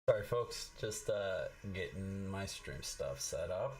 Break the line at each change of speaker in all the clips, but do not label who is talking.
Sorry, folks. Just getting my stream stuff set up.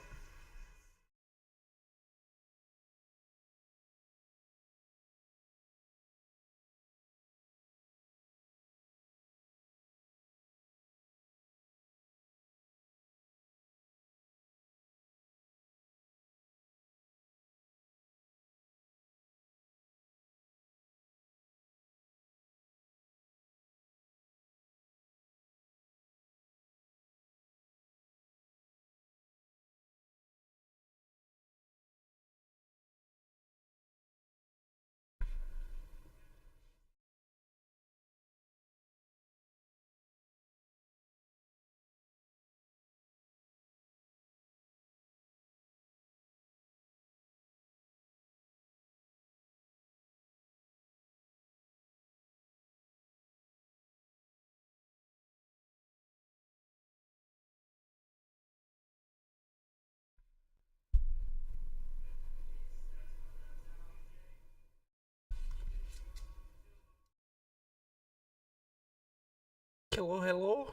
Hello, hello.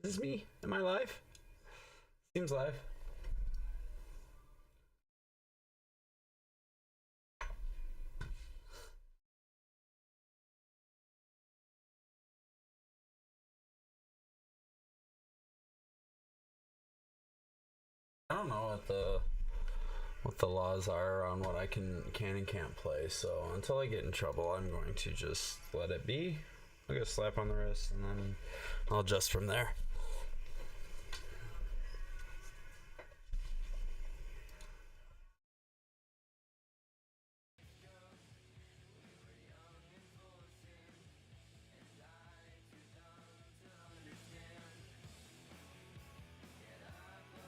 Is this me? Am I live? Seems live. I don't know what the laws are around what I can and can't play. So until I get in trouble, I'm going to just let it be. I'll get a slap on the wrist, and then I'll adjust from there.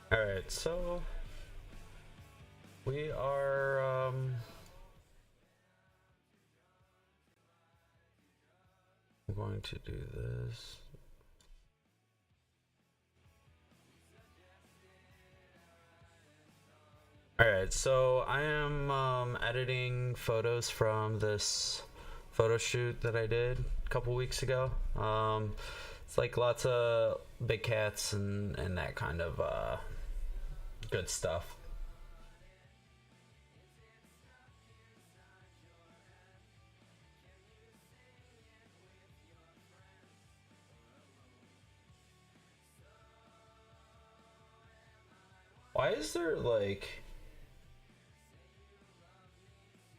All right, so we are I'm going to do this. Alright, so I am editing photos from this photo shoot that I did a couple weeks ago. It's like lots of big cats and that kind of good stuff. Why is there like...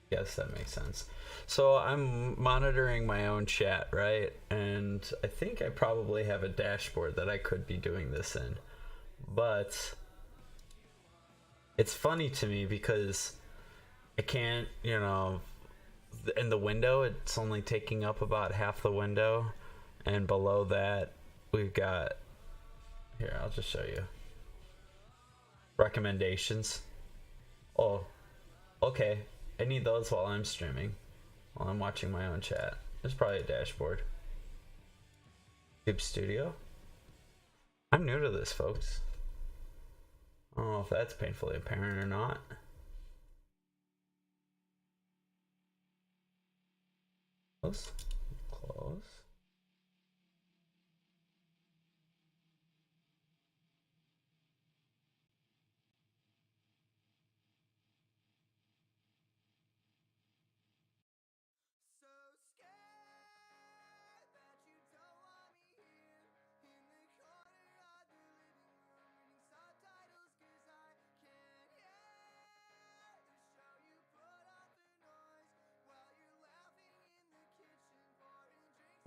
Yes, that makes sense. So I'm monitoring my own chat, right? And I think I probably have a dashboard that I could be doing this in. But it's funny to me because I can't, in the window, it's only taking up about half the window. And below that, we've got... Here, I'll just show you. Recommendations. Oh, okay. I need those while I'm streaming, while I'm watching my own chat. There's probably a dashboard. Tube Studio. I'm new to this, folks. I don't know if that's painfully apparent or not. Close. Close.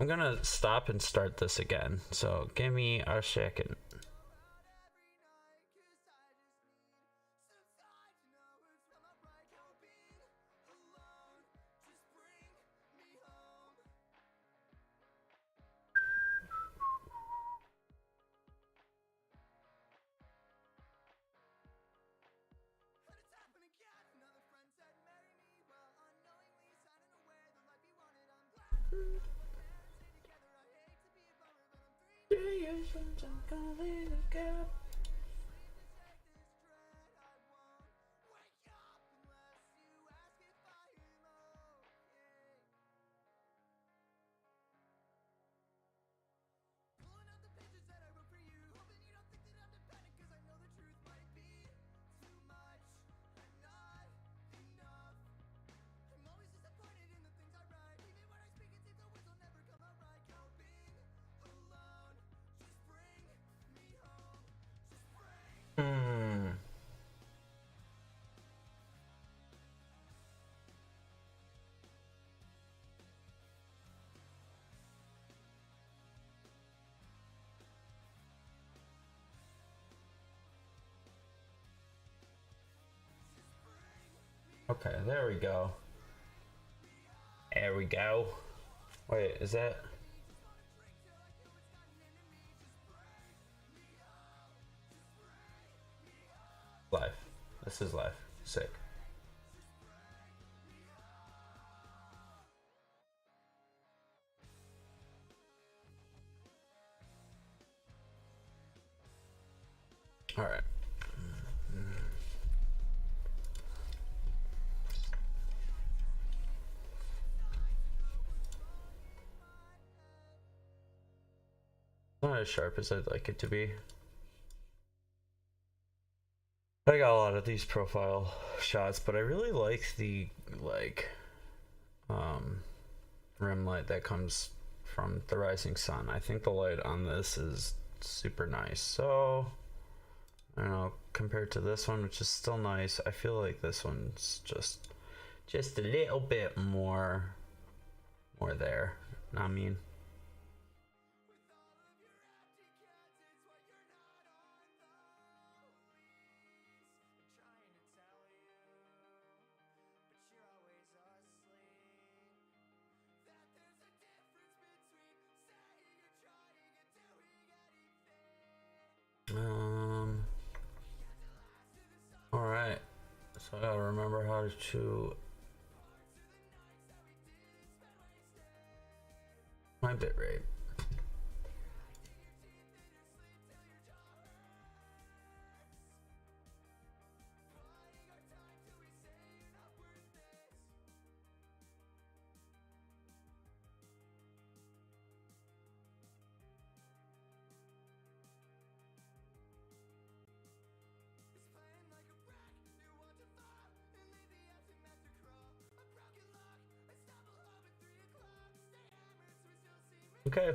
I'm gonna stop and start this again, so give me a second. Okay, there we go. There we go. Wait, is that... live? This is live. Sick. All right. Not as sharp as I'd like it to be. I got a lot of these profile shots, but I really like the rim light that comes from the rising sun. I think the light on this is super nice. So I don't know, compared to this one, which is still nice, I feel like this one's just a little bit more there. I mean, all right. So I gotta remember how to my bit rate. Okay,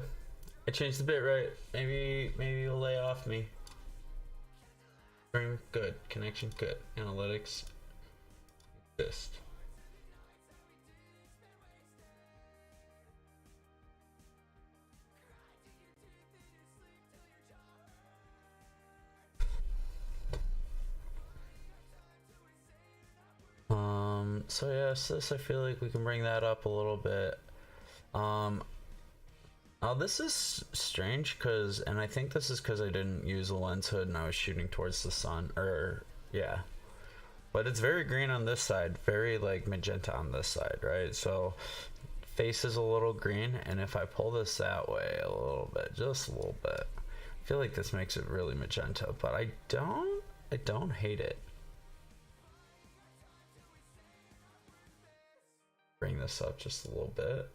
I changed the bit rate. Maybe you'll lay off me. Stream good, connection good, analytics exist. So yes, this I feel like we can bring that up a little bit. Oh, this is strange because, and I think this is because I didn't use a lens hood and I was shooting towards the sun, or yeah. But it's very green on this side, very like magenta on this side, right? So face is a little green, and if I pull this that way a little bit, just a little bit, I feel like this makes it really magenta, but I don't hate it. Bring this up just a little bit.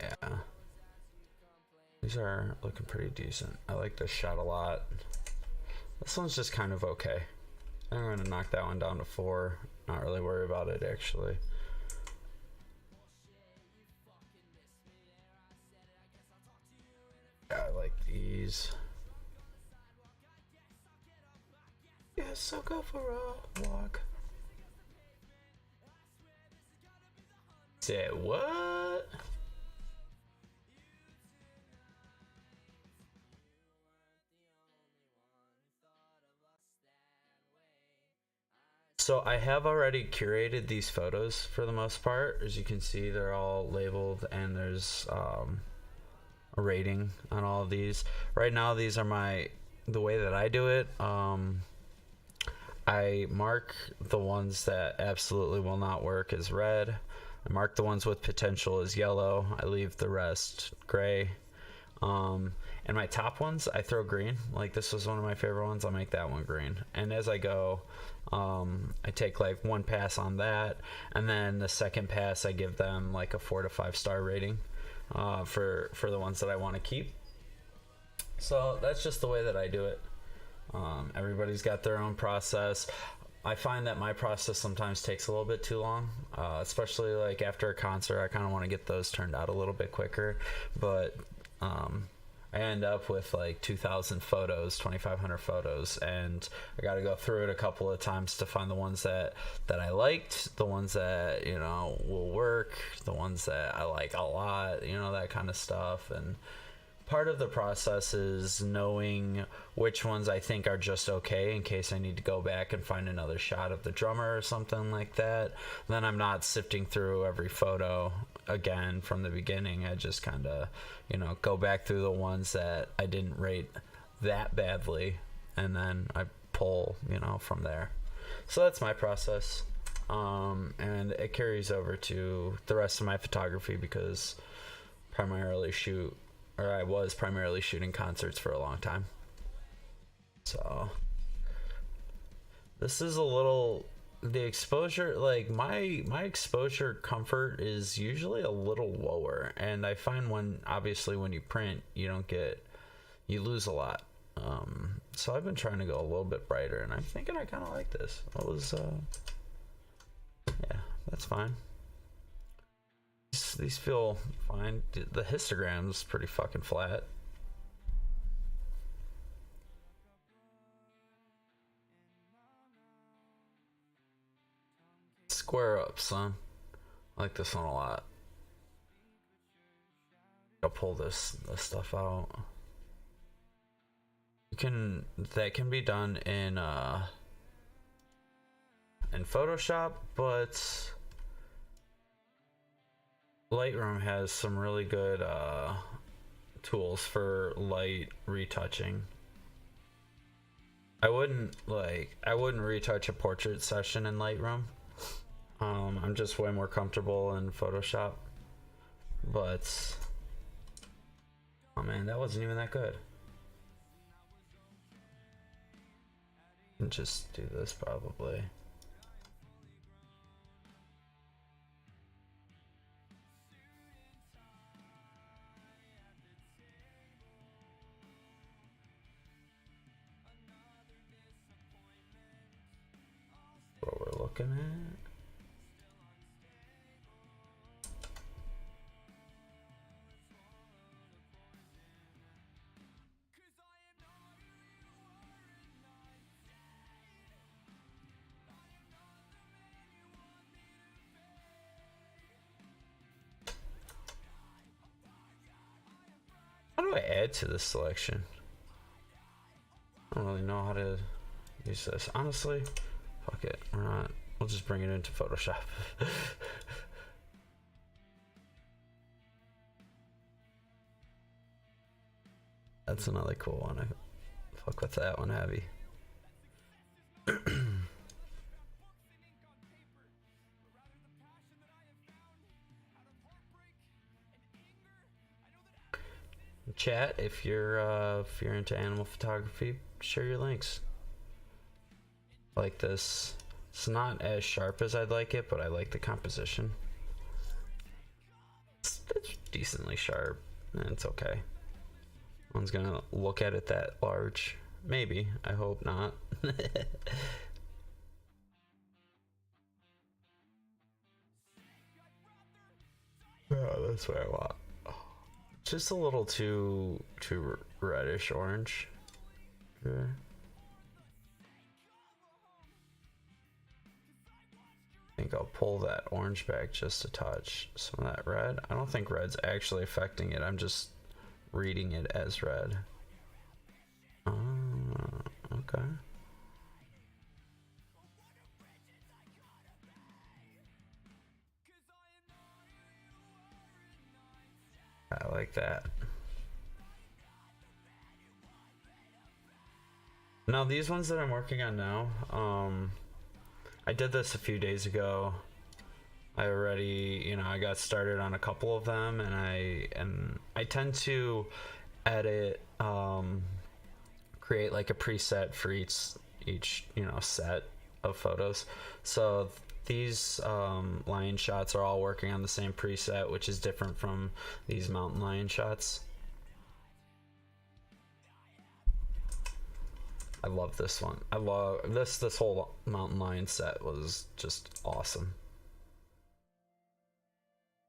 Yeah, these are looking pretty decent. I like this shot a lot. This one's just kind of okay. I'm going to knock that one down to 4. Not really worry about it actually. Yeah, I like these. Yes, I'll go for a walk. Say what? So I have already curated these photos for the most part. As you can see, they're all labeled and there's a rating on all of these. Right now, these are the way that I do it. I mark the ones that absolutely will not work as red. I mark the ones with potential as yellow. I leave the rest gray. And my top ones, I throw green. Like this was one of my favorite ones. I'll make that one green. And as I go, I take like one pass on that, and then the second pass I give them like a 4 to 5 star rating for the ones that I want to keep. So that's just the way that I do it. Everybody's got their own process. I find that my process sometimes takes a little bit too long, especially like after a concert. I kind of want to get those turned out a little bit quicker, but I I end up with like 2,000 photos, 2,500 photos, and I got to go through it a couple of times to find the ones that I liked, the ones that, you know, will work, the ones that I like a lot, you know, that kind of stuff. And part of the process is knowing which ones I think are just okay in case I need to go back and find another shot of the drummer or something like that. Then I'm not sifting through every photo again from the beginning. I just kind of, you know, go back through the ones that I didn't rate that badly, and then I pull, you know, from there. So that's my process. And it carries over to the rest of my photography because I was primarily shooting concerts for a long time. So this is a little, the exposure, like my exposure comfort is usually a little lower, and I find obviously when you print, you lose a lot. So I've been trying to go a little bit brighter, and I'm thinking I kind of like this. Yeah, that's fine. These feel fine. The histogram's pretty fucking flat. Square up, son. I like this one a lot. I'll pull this stuff out. That can be done in Photoshop, but Lightroom has some really good tools for light retouching. I wouldn't retouch a portrait session in Lightroom. I'm just way more comfortable in Photoshop. But oh man, that wasn't even that good. And just do this probably. What we're looking at. How do I add to this selection? I don't really know how to use this. Honestly, fuck it. We'll just bring it into Photoshop. That's another cool one. I fuck with that one heavy. Chat, if you're into animal photography, share your links. Like this. It's not as sharp as I'd like it, but I like the composition. It's decently sharp, and it's okay. No one's gonna look at it that large. Maybe. I hope not. Oh, that's what I want. Just a little too reddish orange. Yeah. I think I'll pull that orange back just a touch. Some of that red. I don't think red's actually affecting it. I'm just reading it as red. Okay. I like that. Now these ones that I'm working on now, I did this a few days ago. I already, I got started on a couple of them, and I tend to edit, create like a preset for each set of photos. So these lion shots are all working on the same preset, which is different from these mountain lion shots. I love this one. I love this whole mountain lion set was just awesome.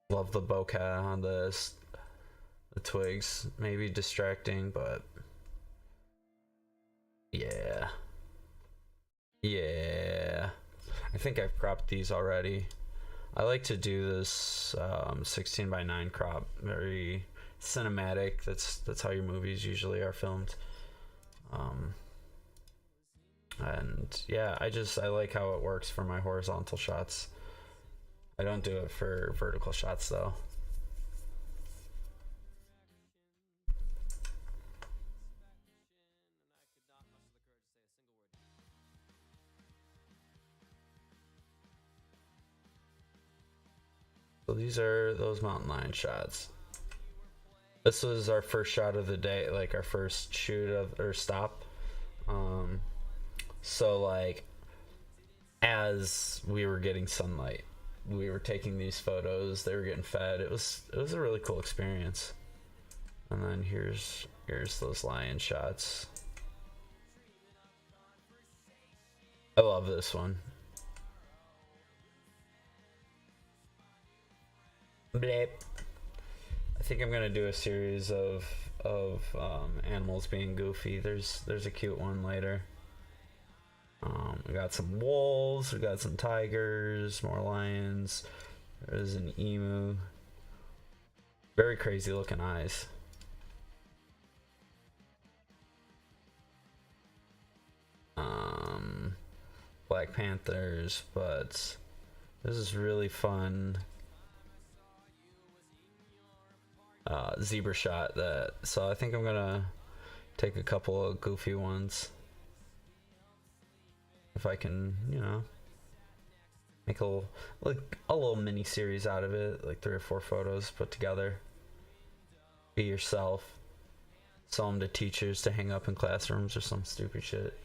Love the bokeh on this. the twigs may be distracting, but yeah. Yeah. I think I've cropped these already. I like to do this 16 by 9 crop, very cinematic. That's how your movies usually are filmed. And yeah, I like how it works for my horizontal shots. I don't do it for vertical shots though. So these are those mountain lion shots. This was our first shot of the day, like our first shoot of or stop. So like as we were getting sunlight, we were taking these photos, they were getting fed. It was a really cool experience. And then here's those lion shots. I love this one. Bleep. I think I'm gonna do a series of animals being goofy. There's a cute one later. We got some wolves, we got some tigers, more lions. There's an emu. Very crazy looking eyes. Black panthers, but this is really fun. Zebra shot that, so I think I'm gonna take a couple of goofy ones if I can, you know, make a little mini series out of it, like 3 or 4 photos put together. Be yourself, sell them to teachers to hang up in classrooms or some stupid shit.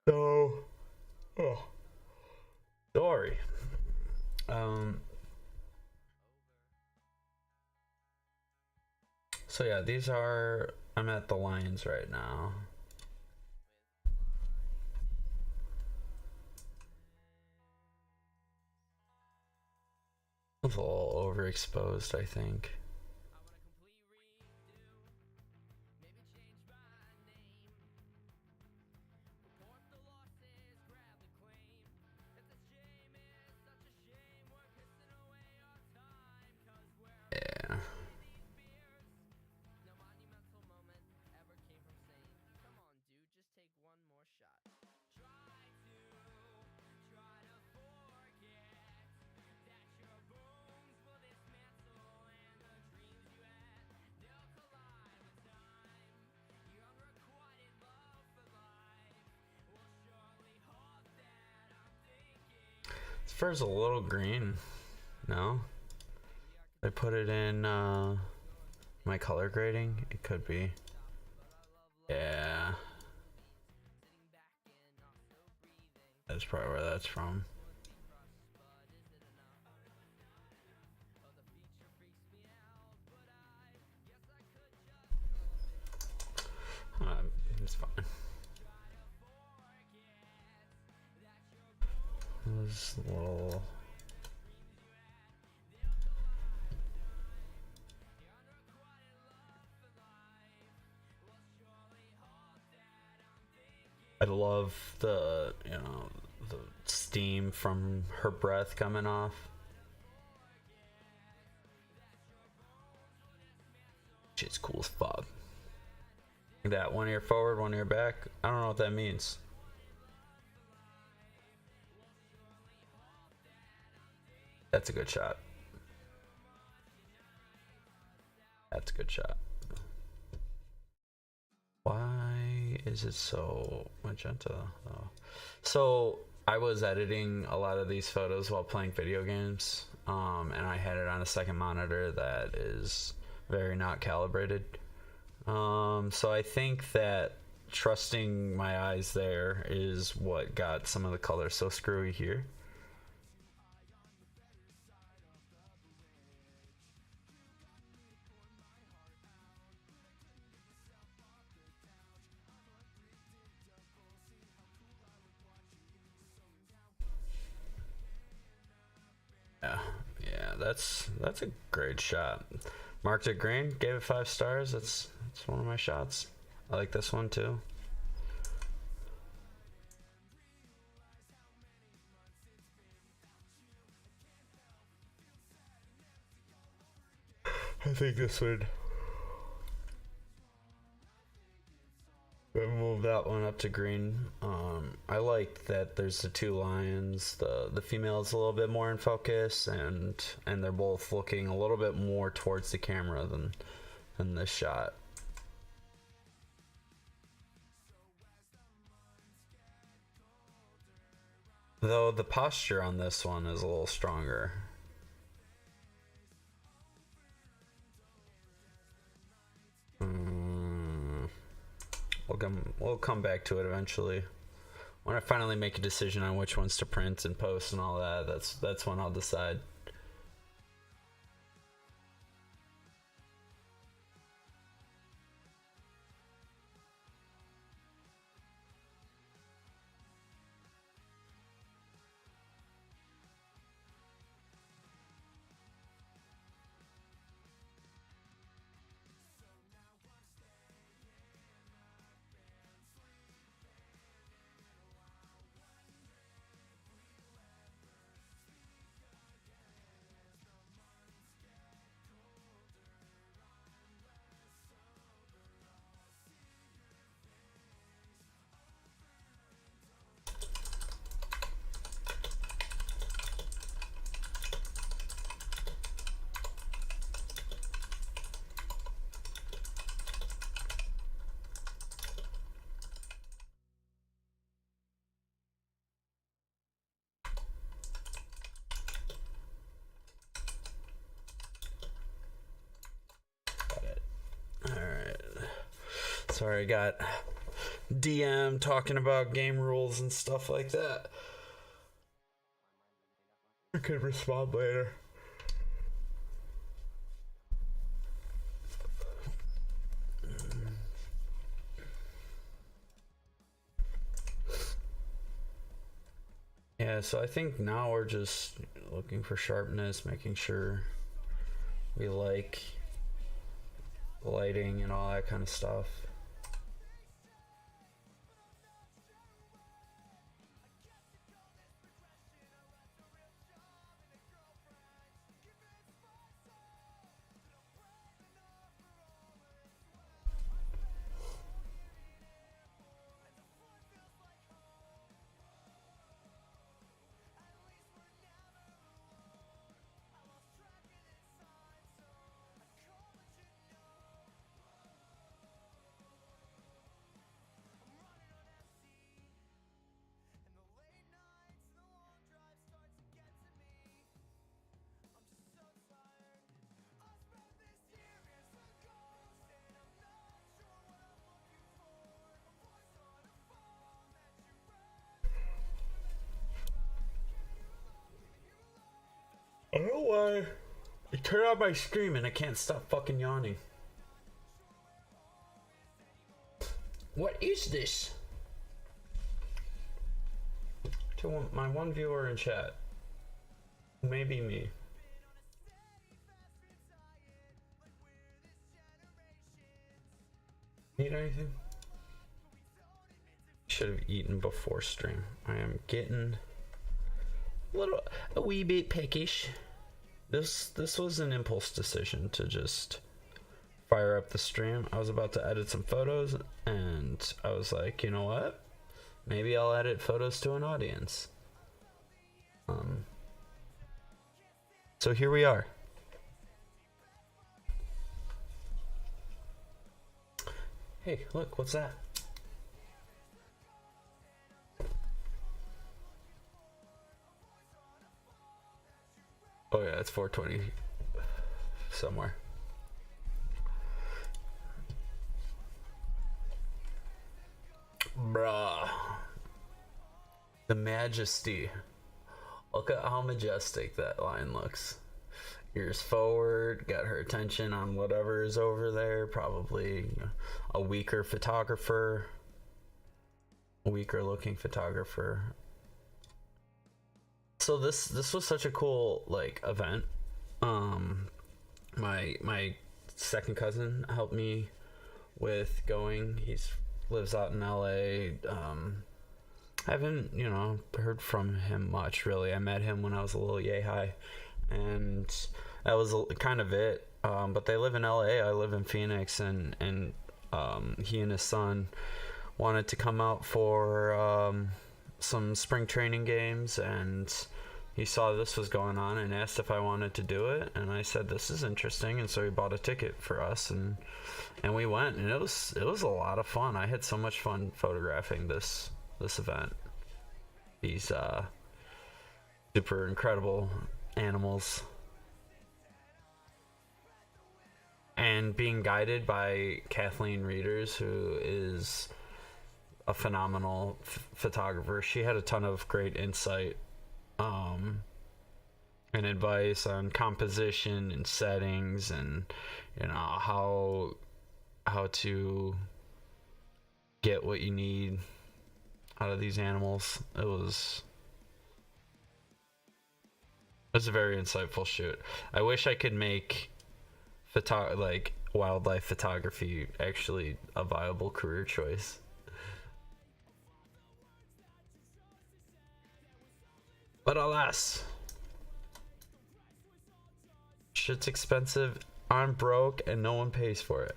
So, oh, story. So yeah, these are. I'm at the lions right now. It's a little overexposed, I think. Yeah. This fur's a little green. No? I put it in my color grading. It could be. Yeah. That's probably where that's from. It's fine. This little. I love the, you know, the steam from her breath coming off. Shit's cool as fuck. That one ear forward, one ear back. I don't know what that means. That's a good shot. That's a good shot. Why is it so magenta? Oh. So I was editing a lot of these photos while playing video games, and I had it on a second monitor that is very not calibrated. So I think that trusting my eyes there is what got some of the colors so screwy here. Yeah, that's a great shot. Marked it green, gave it 5 stars. That's one of my shots. I like this one too. I think this would move that one up to green. I like that there's the 2 lions. The female is a little bit more in focus, and they're both looking a little bit more towards the camera than this shot. Though the posture on this one is a little stronger. We'll come back to it eventually. When I finally make a decision on which ones to print and post and all that, that's when I'll decide. Sorry, I got DM talking about game rules and stuff like that. I could respond later. Yeah, so I think now we're just looking for sharpness, making sure we like lighting and all that kind of stuff. I don't know why. I turn on my stream and I can't stop fucking yawning. What is this? To my one viewer in chat. Maybe me. Need anything? Should have eaten before stream. I am getting a wee bit peckish. This was an impulse decision to just fire up the stream. I was about to edit some photos and I was like, you know what? Maybe I'll edit photos to an audience. So here we are. Hey, look, what's that? Oh yeah, it's 420 somewhere. Bruh. The majesty. Look at how majestic that line looks. Ears forward, got her attention on whatever is over there. Probably a weaker photographer. A weaker looking photographer. So this was such a cool like event. My second cousin helped me with going. He's lives out in LA. I haven't, heard from him much really. I met him when I was a little yay high, and that was kind of it. But they live in LA. I live in Phoenix, and he and his son wanted to come out for some spring training games, and he saw this was going on and asked if I wanted to do it, and I said this is interesting, and so he bought a ticket for us, and we went, and it was a lot of fun. I had so much fun photographing this event. These super incredible animals, and being guided by Kathleen Reeders, who is a phenomenal photographer. She had a ton of great insight and advice on composition and settings, and how to get what you need out of these animals. It was a very insightful shoot. I wish I could make wildlife photography actually a viable career choice. But alas, shit's expensive, I'm broke, and no one pays for it.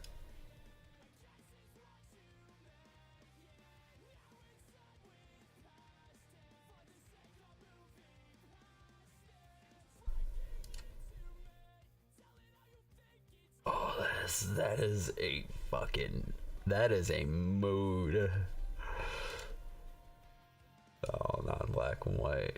Oh, that is a mood. Oh, not black and white.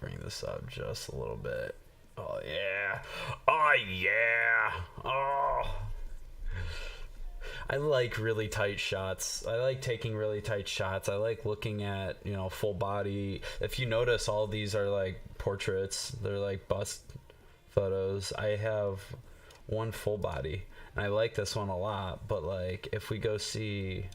Bring this up just a little bit. Oh yeah. Oh yeah. Oh. I like really tight shots. I like taking really tight shots. I like looking at, full body. If you notice, all these are like portraits. They're like bust photos. I have one full body, and I like this one a lot, but like if we go see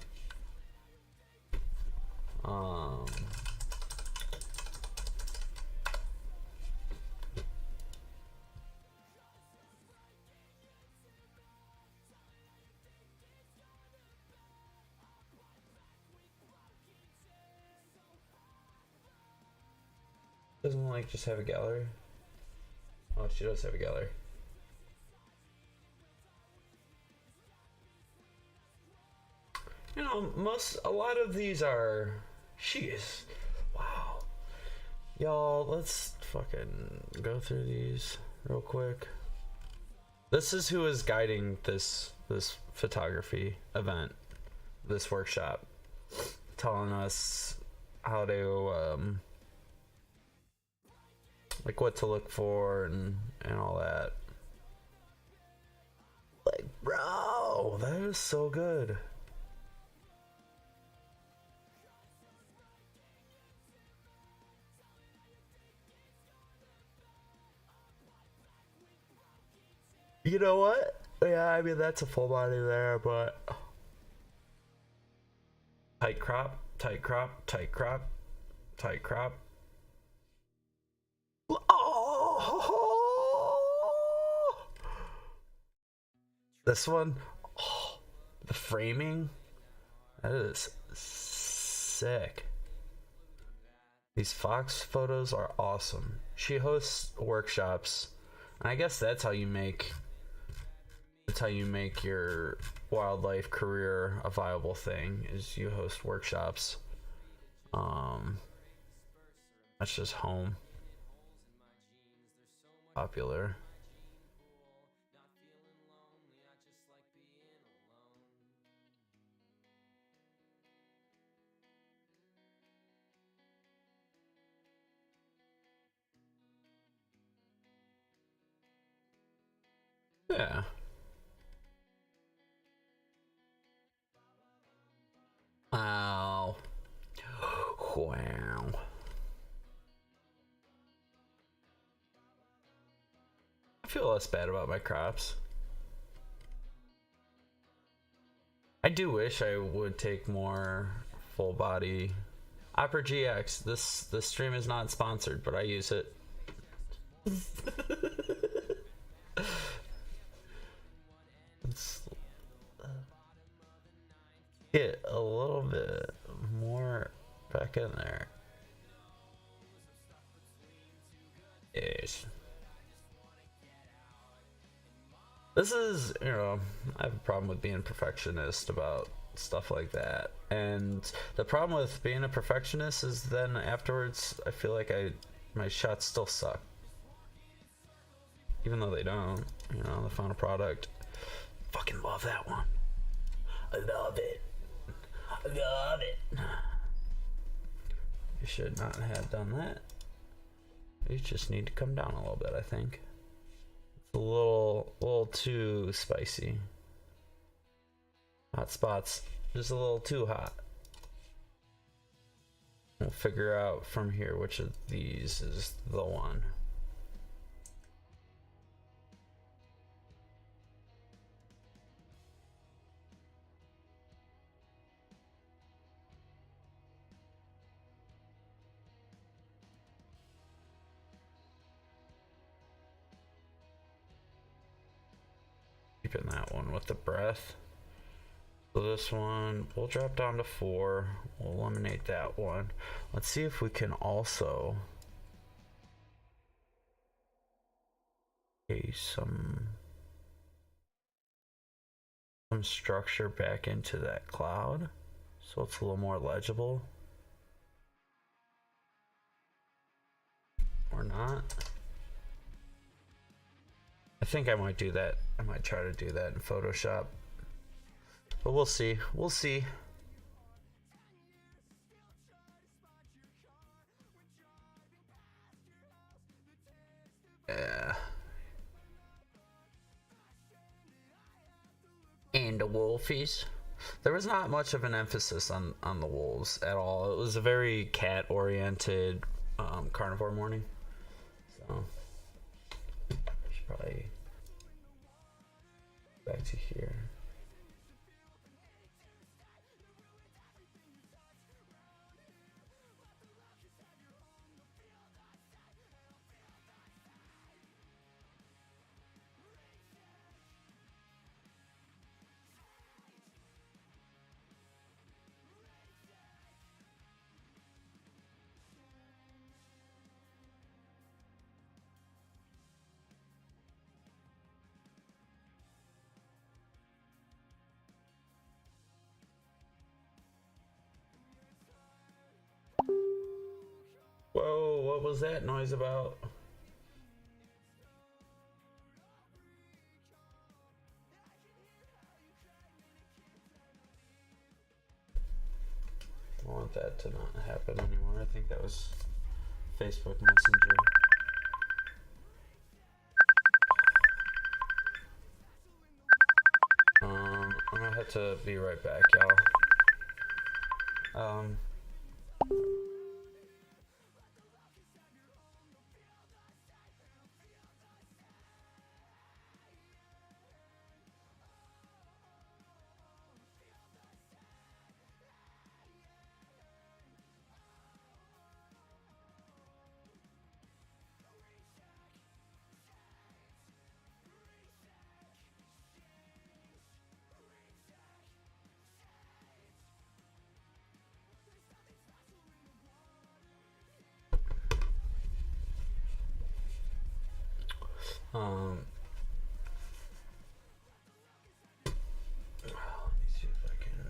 doesn't like just have a gallery. Oh, she does have a gallery. A lot of these are, jeez, wow. Y'all, let's fucking go through these real quick. This is who is guiding this photography event, this workshop, telling us how to, like what to look for and all that. Like, bro, that is so good. You know what? Yeah, I mean, that's a full body there, but tight crop, tight crop, tight crop, tight crop. Oh! This one, oh, the framing, that is sick. These Fox photos are awesome. She hosts workshops, and I guess that's how you make your wildlife career a viable thing, is you host workshops. That's just home. Popular. Yeah. Wow. Wow. I feel less bad about my crops. I do wish I would take more full body. Opera GX. This stream is not sponsored, but I use it. Let's get a little bit more back in there. Yes. This is, I have a problem with being a perfectionist about stuff like that. And the problem with being a perfectionist is then afterwards I feel like my shots still suck. Even though they don't, the final product. Fucking love that one. I love it. I love it. You should not have done that. You just need to come down a little bit, I think. It's a little too spicy. Hot spots, just a little too hot. We'll figure out from here which of these is the one. Keeping that one with the breath. So this one, we'll drop down to 4. We'll eliminate that one. Let's see if we can also some structure back into that cloud so it's a little more legible. Or not. I think I might do that. I might try to do that in Photoshop. But we'll see. We'll see. Yeah. And the wolfies. There was not much of an emphasis on the wolves at all. It was a very cat-oriented carnivore morning. So I should probably back to here. Whoa, what was that noise about? I want that to not happen anymore. I think that was Facebook Messenger. I'm gonna have to be right back, y'all. Let me see if I can.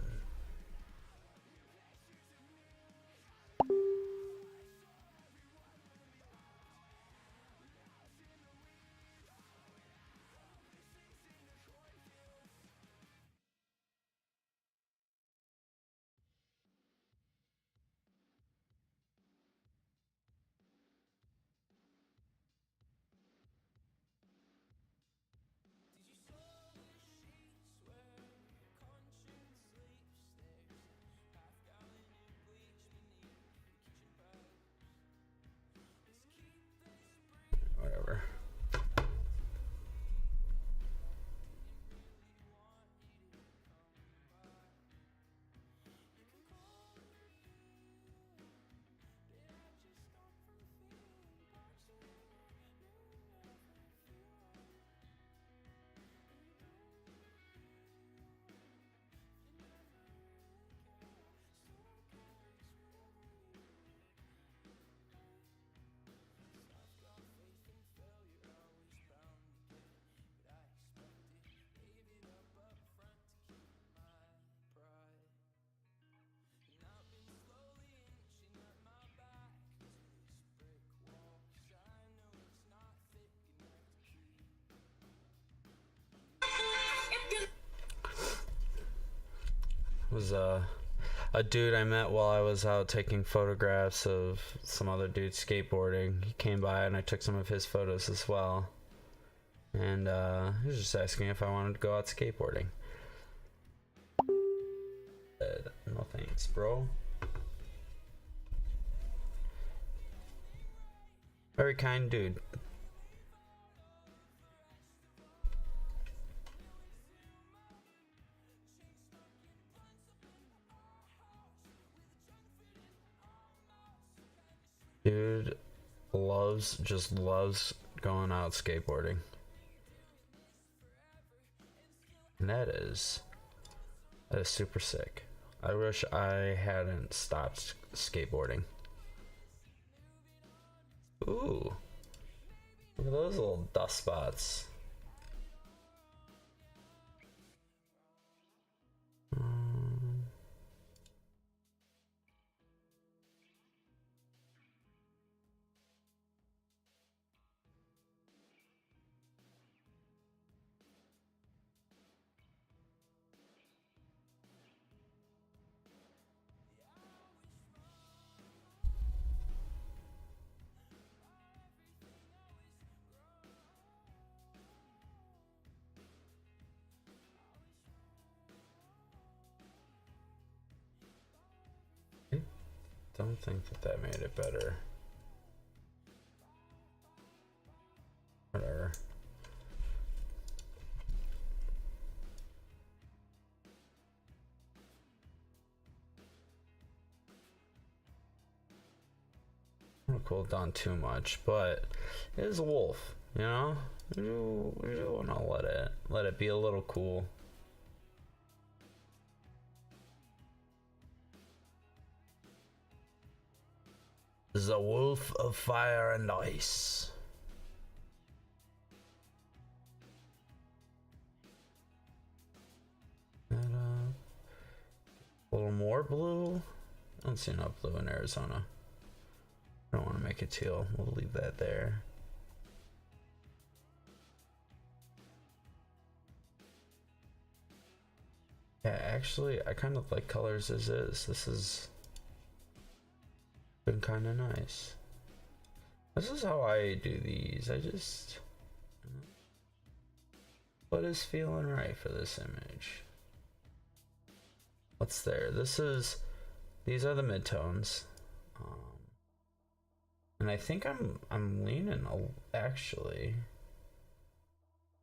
was a dude I met while I was out taking photographs of some other dude skateboarding. He came by and I took some of his photos as well. And he was just asking if I wanted to go out skateboarding. No thanks, bro. Very kind dude. Dude just loves going out skateboarding. And that is super sick. I wish I hadn't stopped skateboarding. Ooh. Look at those little dust spots. Don't think that made it better. Whatever. I don't cool it down too much, but it is a wolf, you know? You want to let it be a little cool. The wolf of fire and ice. And, a little more blue. I don't see enough blue in Arizona. I don't want to make it teal. We'll leave that there. Yeah, actually, I kind of like colors as is. This is been kind of nice. This is how I do these. I just what is feeling right for this image. What's there? These are the midtones, and I think I'm leaning actually.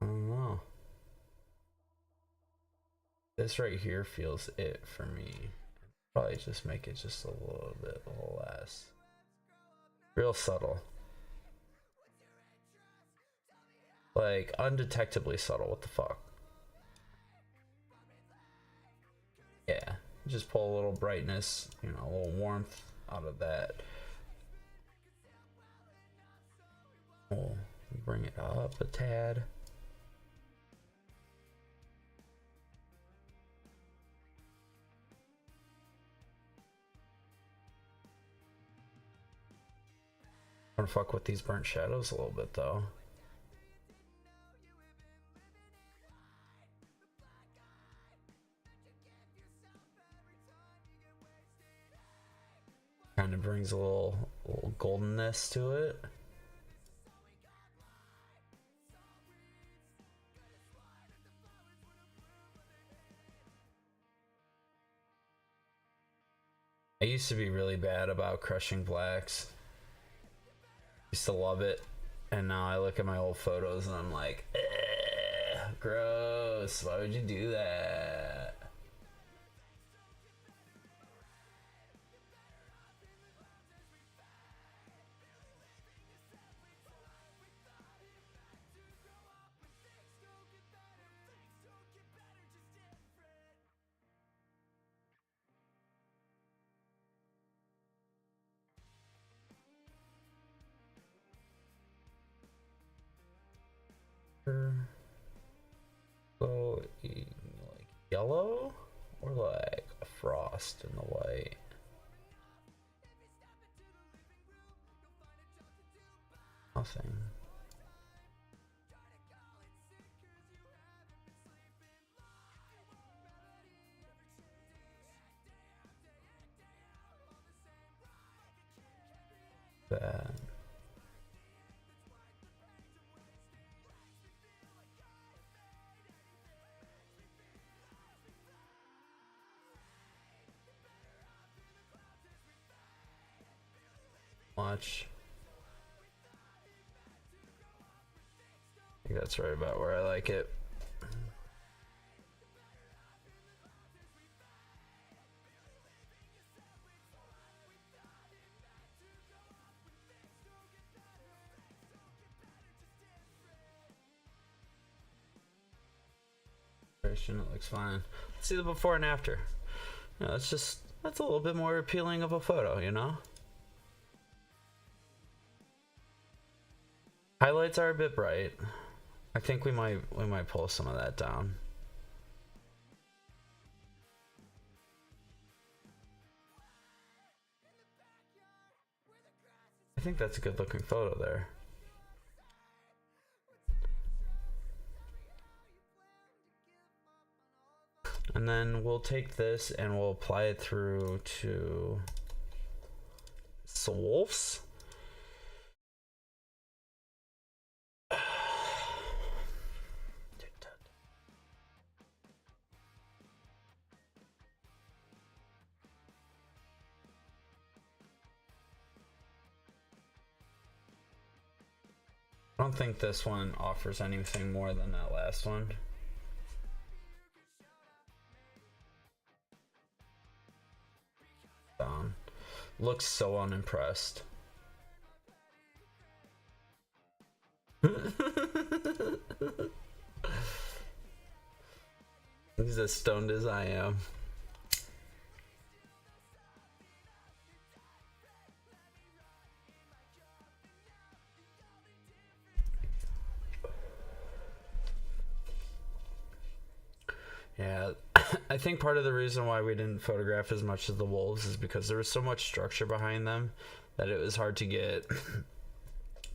I don't know. This right here feels it for me. Probably just make it just a little bit less. Real subtle. Like, undetectably subtle. What the fuck? Yeah. Just pull a little brightness, you know, a little warmth out of that. Oh, bring it up a tad. I'm gonna fuck with these burnt shadows a little bit though. Kind of brings a little goldenness to it. I used to be really bad about crushing blacks. Used to love it, and now I look at my old photos and I'm like, gross, why would you do that? So, like yellow or like a frost in the white? Nothing. That. Watch. I think that's right about where I like it. It looks fine. Let's see the before and after. Yeah, that's a little bit more appealing of a photo, you know? Highlights are a bit bright. I think we might pull some of that down. I think that's a good looking photo there. And then we'll take this and we'll apply it through to wolves. I don't think this one offers anything more than that last one. Looks so unimpressed. He's as stoned as I am. Yeah, I think part of the reason why we didn't photograph as much of the wolves is because there was so much structure behind them that it was hard to get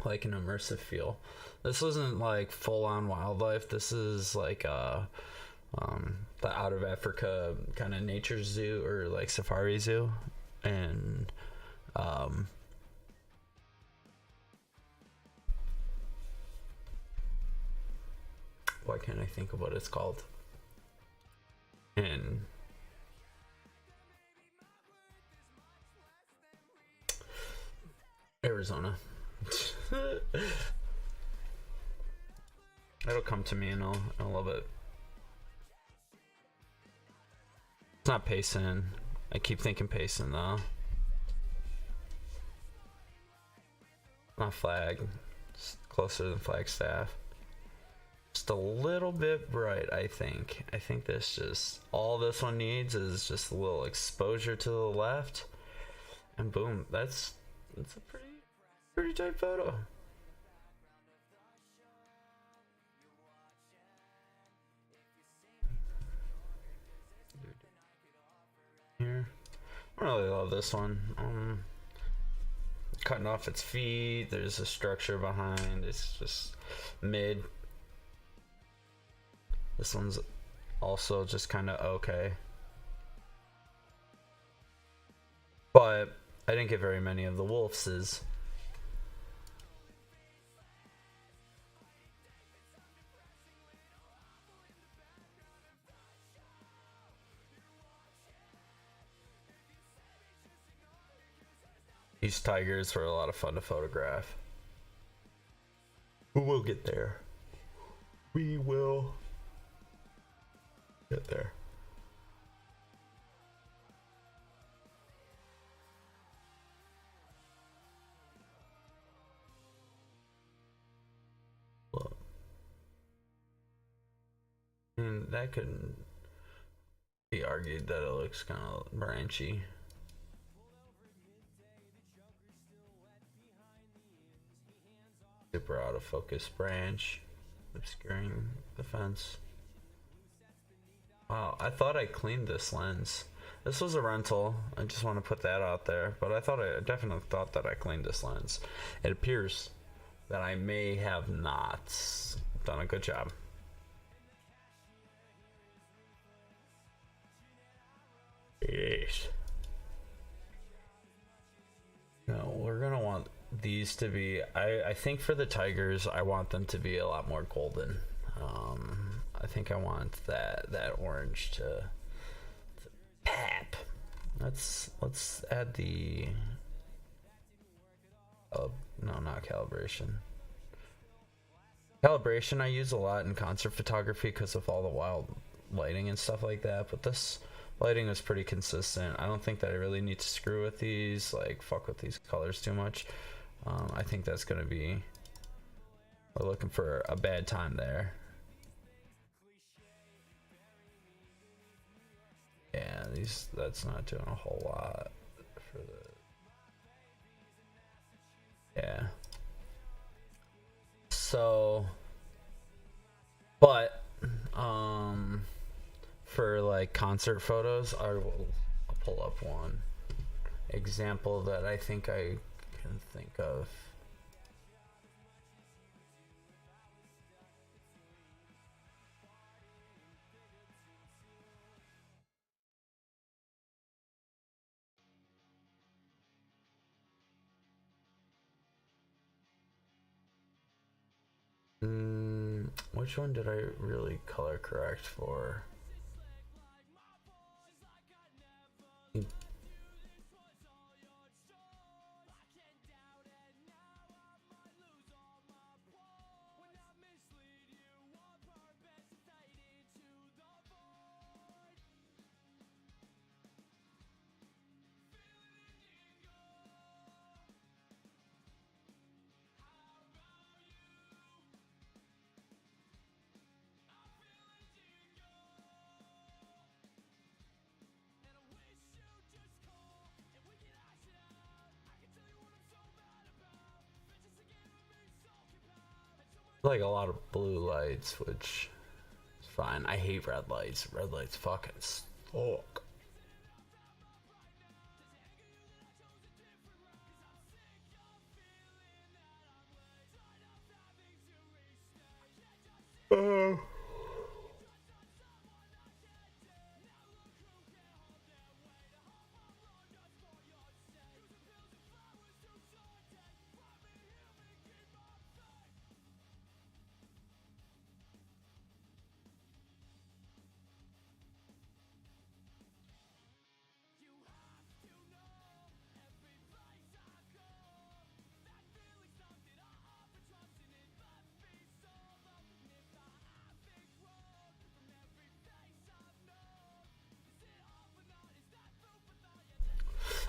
like an immersive feel. This wasn't like full-on wildlife. This is like the out of Africa kind of nature zoo or like safari zoo, and why can't I think of what it's called? In Arizona. It'll come to me in a little bit. It's not Payson. I keep thinking Payson though. Not Flag. It's closer than Flagstaff. Just a little bit bright, I think. I think this just, all this one needs is just a little exposure to the left, and boom, that's a pretty tight photo. Here, I really love this one. Cutting off its feet. There's a structure behind. It's just mid. This one's also just kind of okay. But I didn't get very many of the wolfses. These tigers were a lot of fun to photograph. But we'll get there. We will get there. Look. And that could be argued that it looks kind of branchy. Super out of focus branch, obscuring the fence. Wow, I thought I cleaned this lens. This was a rental. I just want to put that out there. But I definitely thought that I cleaned this lens. It appears that I may have not done a good job. Yeesh. No, we're gonna want these to be, I think for the tigers, I want them to be a lot more golden. I think I want that orange to pap. Let's add the no, not calibration. Calibration I use a lot in concert photography because of all the wild lighting and stuff like that, but this lighting is pretty consistent. I don't think that I really need to screw with these, like fuck with these colors too much. I think that's gonna be, we're looking for a bad time there. Yeah, that's not doing a whole lot for the, yeah. So, but for like concert photos, I'll pull up one example that I think I can think of. Which one did I really color correct for? Like a lot of blue lights, which is fine. I hate red lights. Red lights fucking suck.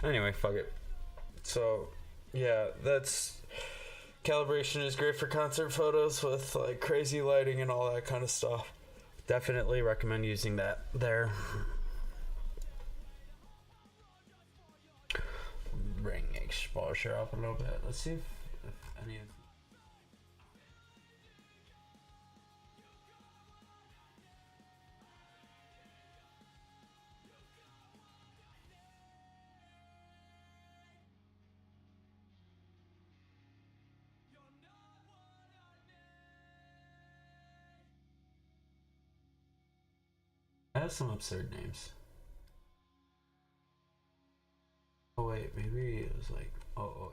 Anyway, fuck it. So, yeah, that's, calibration is great for concert photos with like crazy lighting and all that kind of stuff. Definitely recommend using that there. Bring exposure up a little bit. Let's see if any of I have some absurd names. Oh wait, maybe it was like OOA.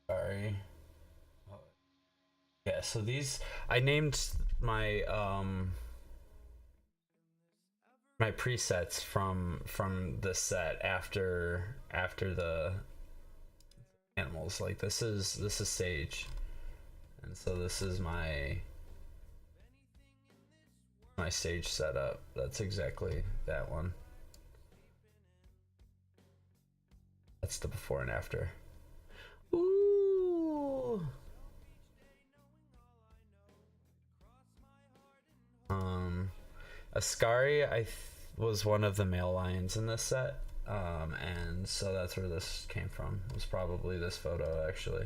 Sorry. Oh. Yeah, so these I named my my presets from the set after the animals. Like this is Sage, and so this is my Sage setup. That's exactly that one. That's the before and after. Ooh. Ascari was one of the male lions in this set, and so that's where this came from. It was probably this photo actually.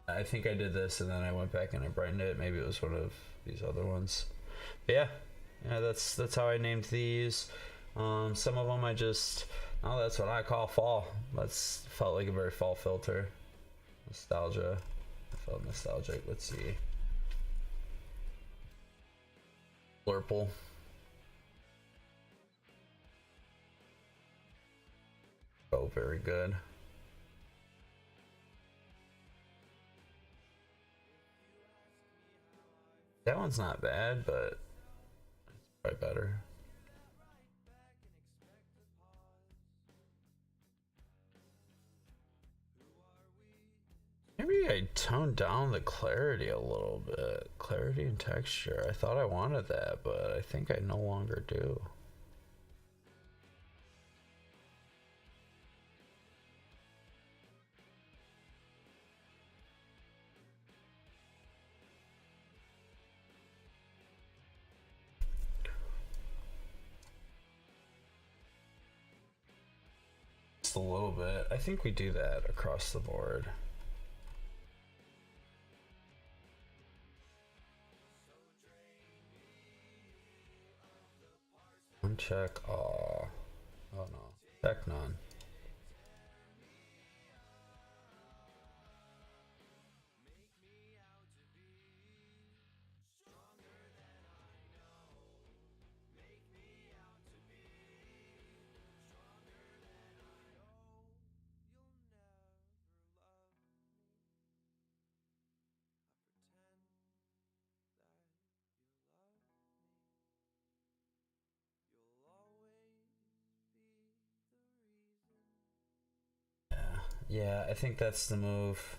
I think I did this and then I went back and I brightened it. Maybe it was one of these other ones. But yeah, that's how I named these. Some of them I just, oh, that's what I call fall. That's felt like a very fall filter. Nostalgia. I felt nostalgic. Let's see. Blurple. Oh, very good. That one's not bad, but it's probably better. Maybe I toned down the clarity a little bit. Clarity and texture. I thought I wanted that, but I think I no longer do. Just a little bit. I think we do that across the board. Uncheck all. Oh no. Check none. Yeah, I think that's the move.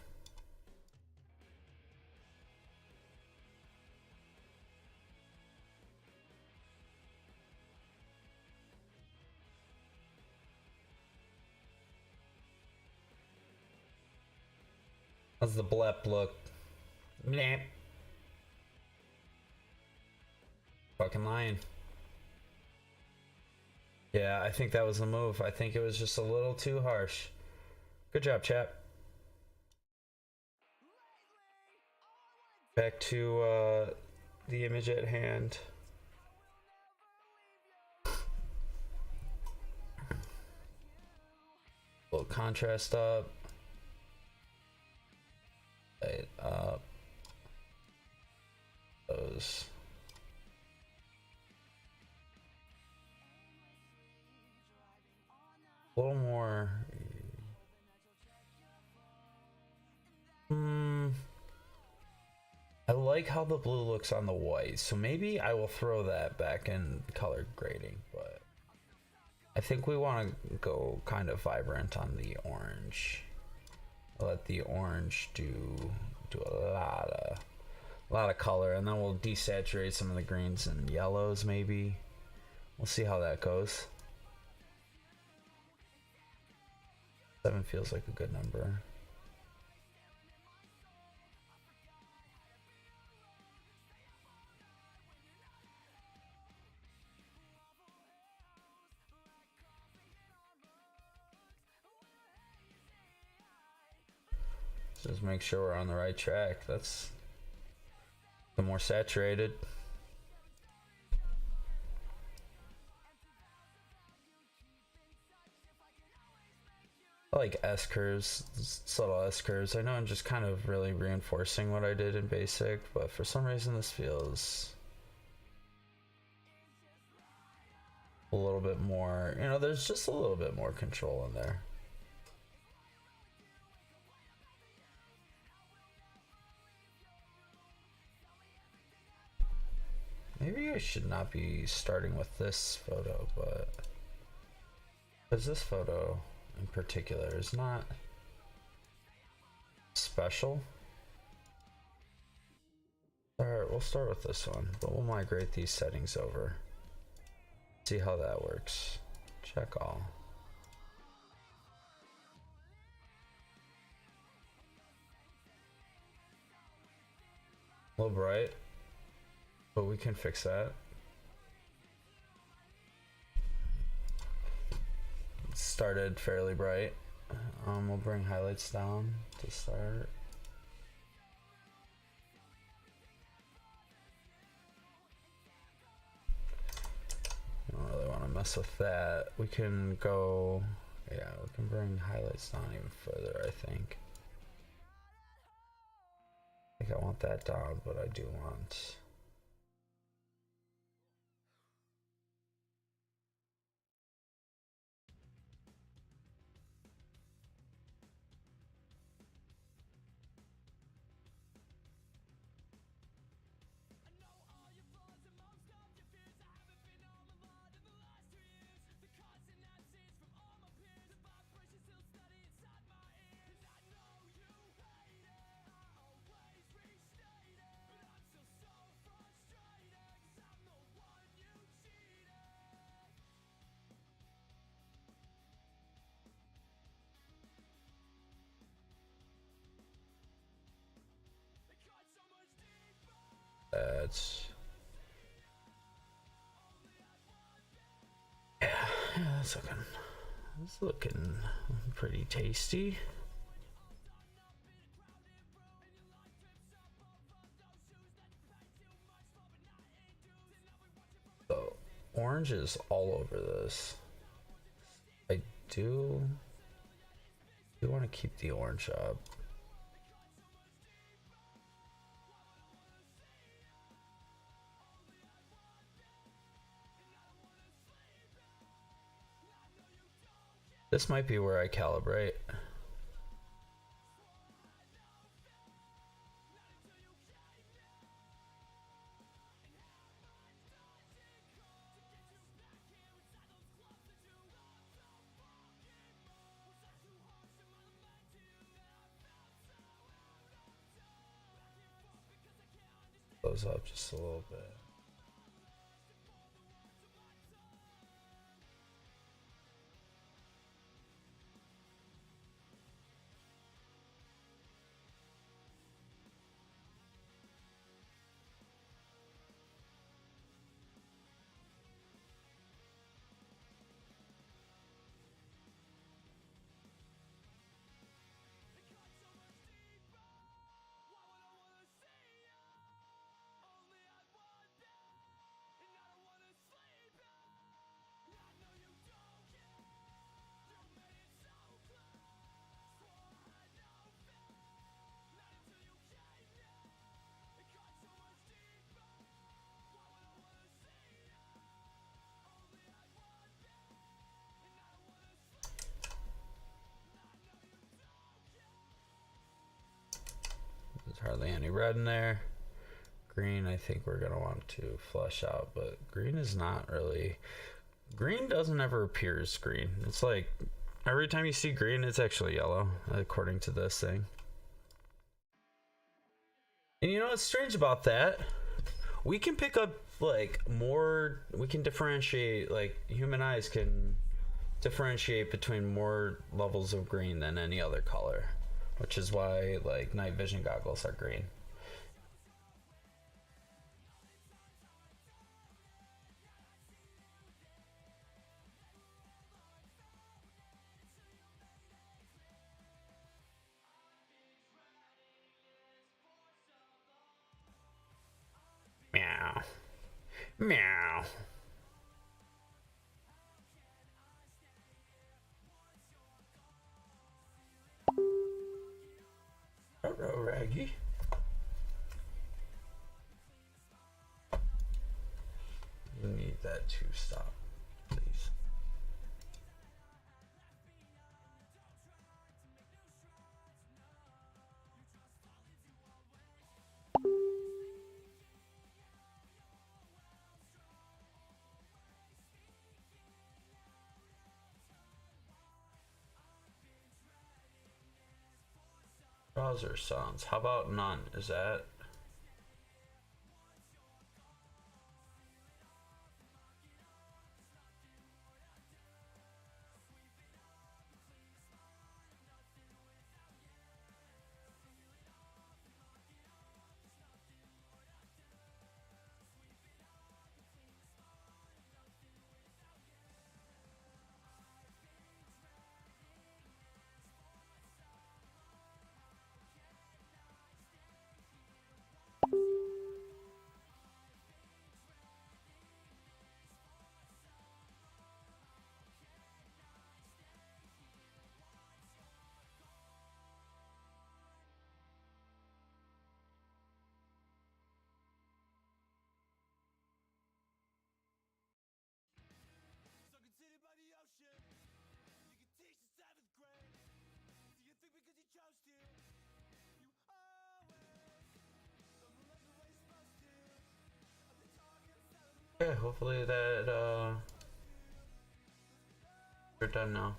How's the blep look? Nah. Fucking lying. Yeah, I think that was the move. I think it was just a little too harsh. Good job, chap. Back to the image at hand. A little contrast up. Light up. Those. A little more. I like how the blue looks on the white, so maybe I will throw that back in color grading, but I think we want to go kind of vibrant on the orange. Let the orange do a lot of color, and then we'll desaturate some of the greens and yellows maybe. We'll see how that goes. 7 feels like a good number. Just make sure we're on the right track. That's the more saturated. I like S curves, subtle S curves. I know I'm just kind of really reinforcing what I did in basic, but for some reason this feels a little bit more, you know, there's just a little bit more control in there. Maybe I should not be starting with this photo, but because this photo in particular is not special. Alright, we'll start with this one, but we'll migrate these settings over. See how that works. Check all. A little bright, but we can fix that. It started fairly bright. We'll bring highlights down to start. I don't really want to mess with that. We can go, yeah, we can bring highlights down even further, I think. I think I want that down, but I do want... Yeah, it's looking pretty tasty. So, orange is all over this. I do want to keep the orange up. This might be where I calibrate. Close up just a little bit. There's hardly any red in there. Green, I think we're gonna want to flush out, but green is not really. Green doesn't ever appear as green. It's like every time you see green, it's actually yellow, according to this thing. And you know what's strange about that? We can pick up like more. We can differentiate. Like human eyes can differentiate between more levels of green than any other color, which is why like night vision goggles are green. Meow. Meow. Hello, Raggy. You need that to stop, please. Browser sounds. How about none? Is that? Yeah, hopefully that we're done now.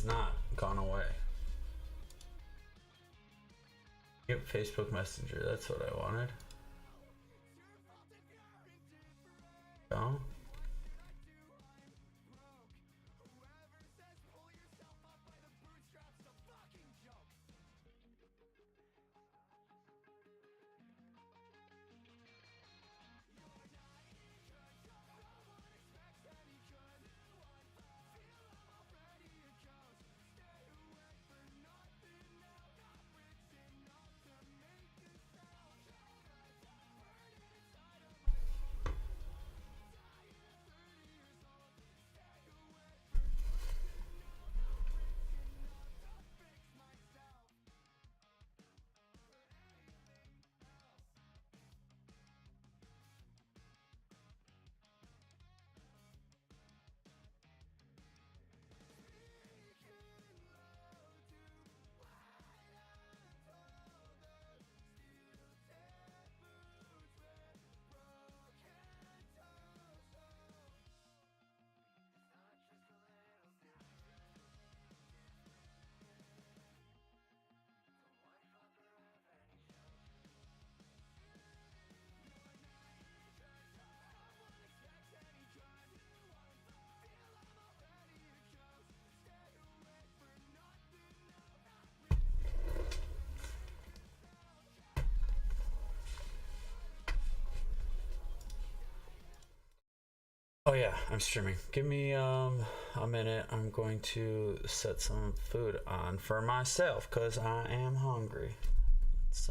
has not gone away. Yep, Facebook Messenger, that's what I wanted. Oh. Oh yeah, I'm streaming. Give me a minute. I'm going to set some food on for myself because I am hungry. It's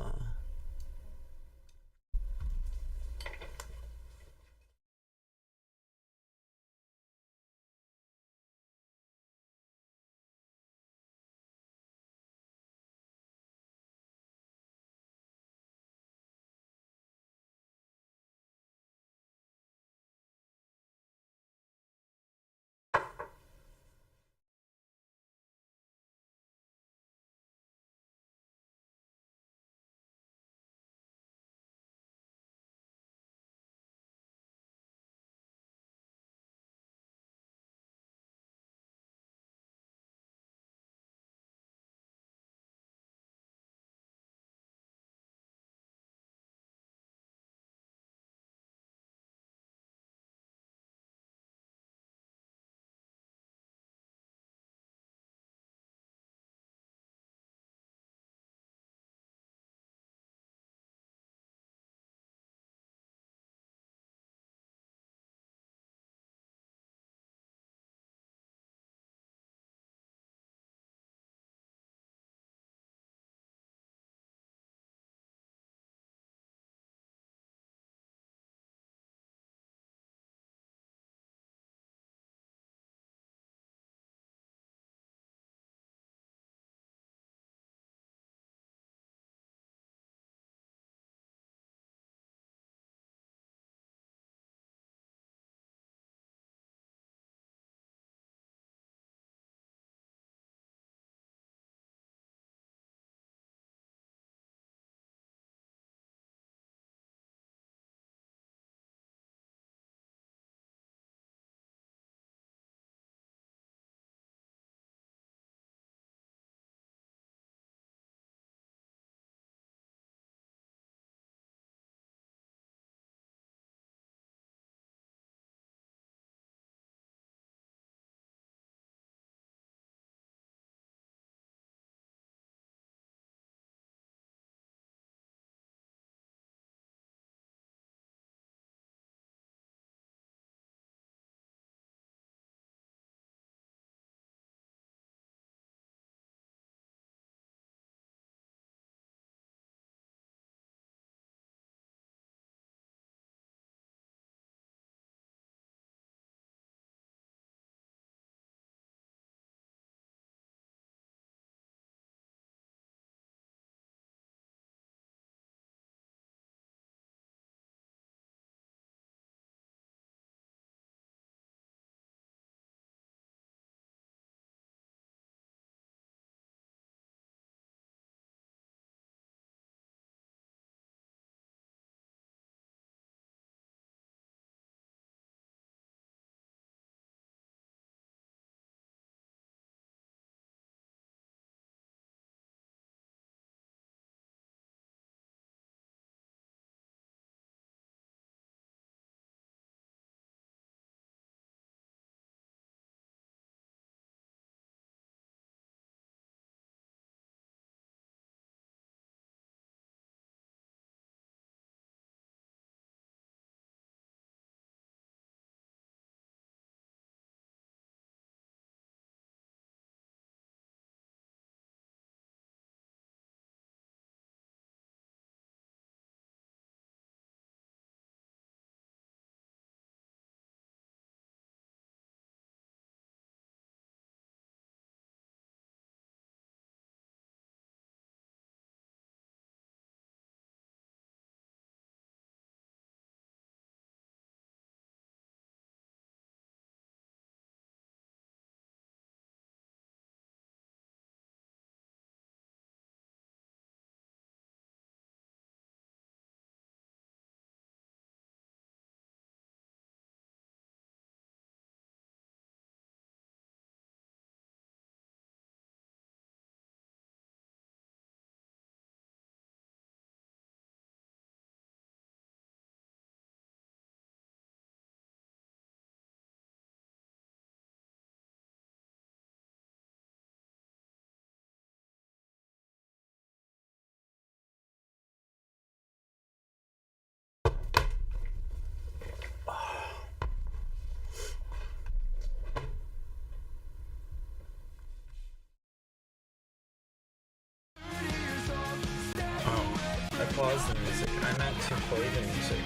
pause the music. I meant to play the music.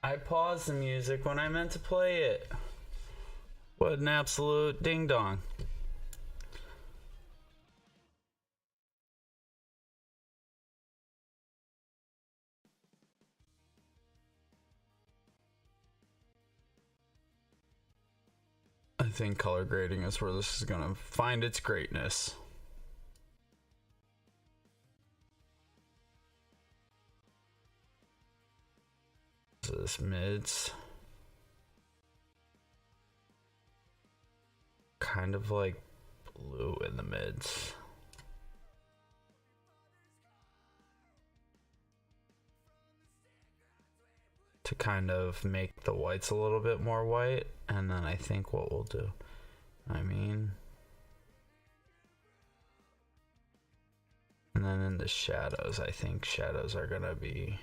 I paused the music when I meant to play it. What an absolute ding dong. I think color grading is where this is gonna find its greatness. So this mids kind of like blue in the mids. To kind of make the whites a little bit more white, and then I think what we'll do, and then in the shadows, I think shadows are gonna be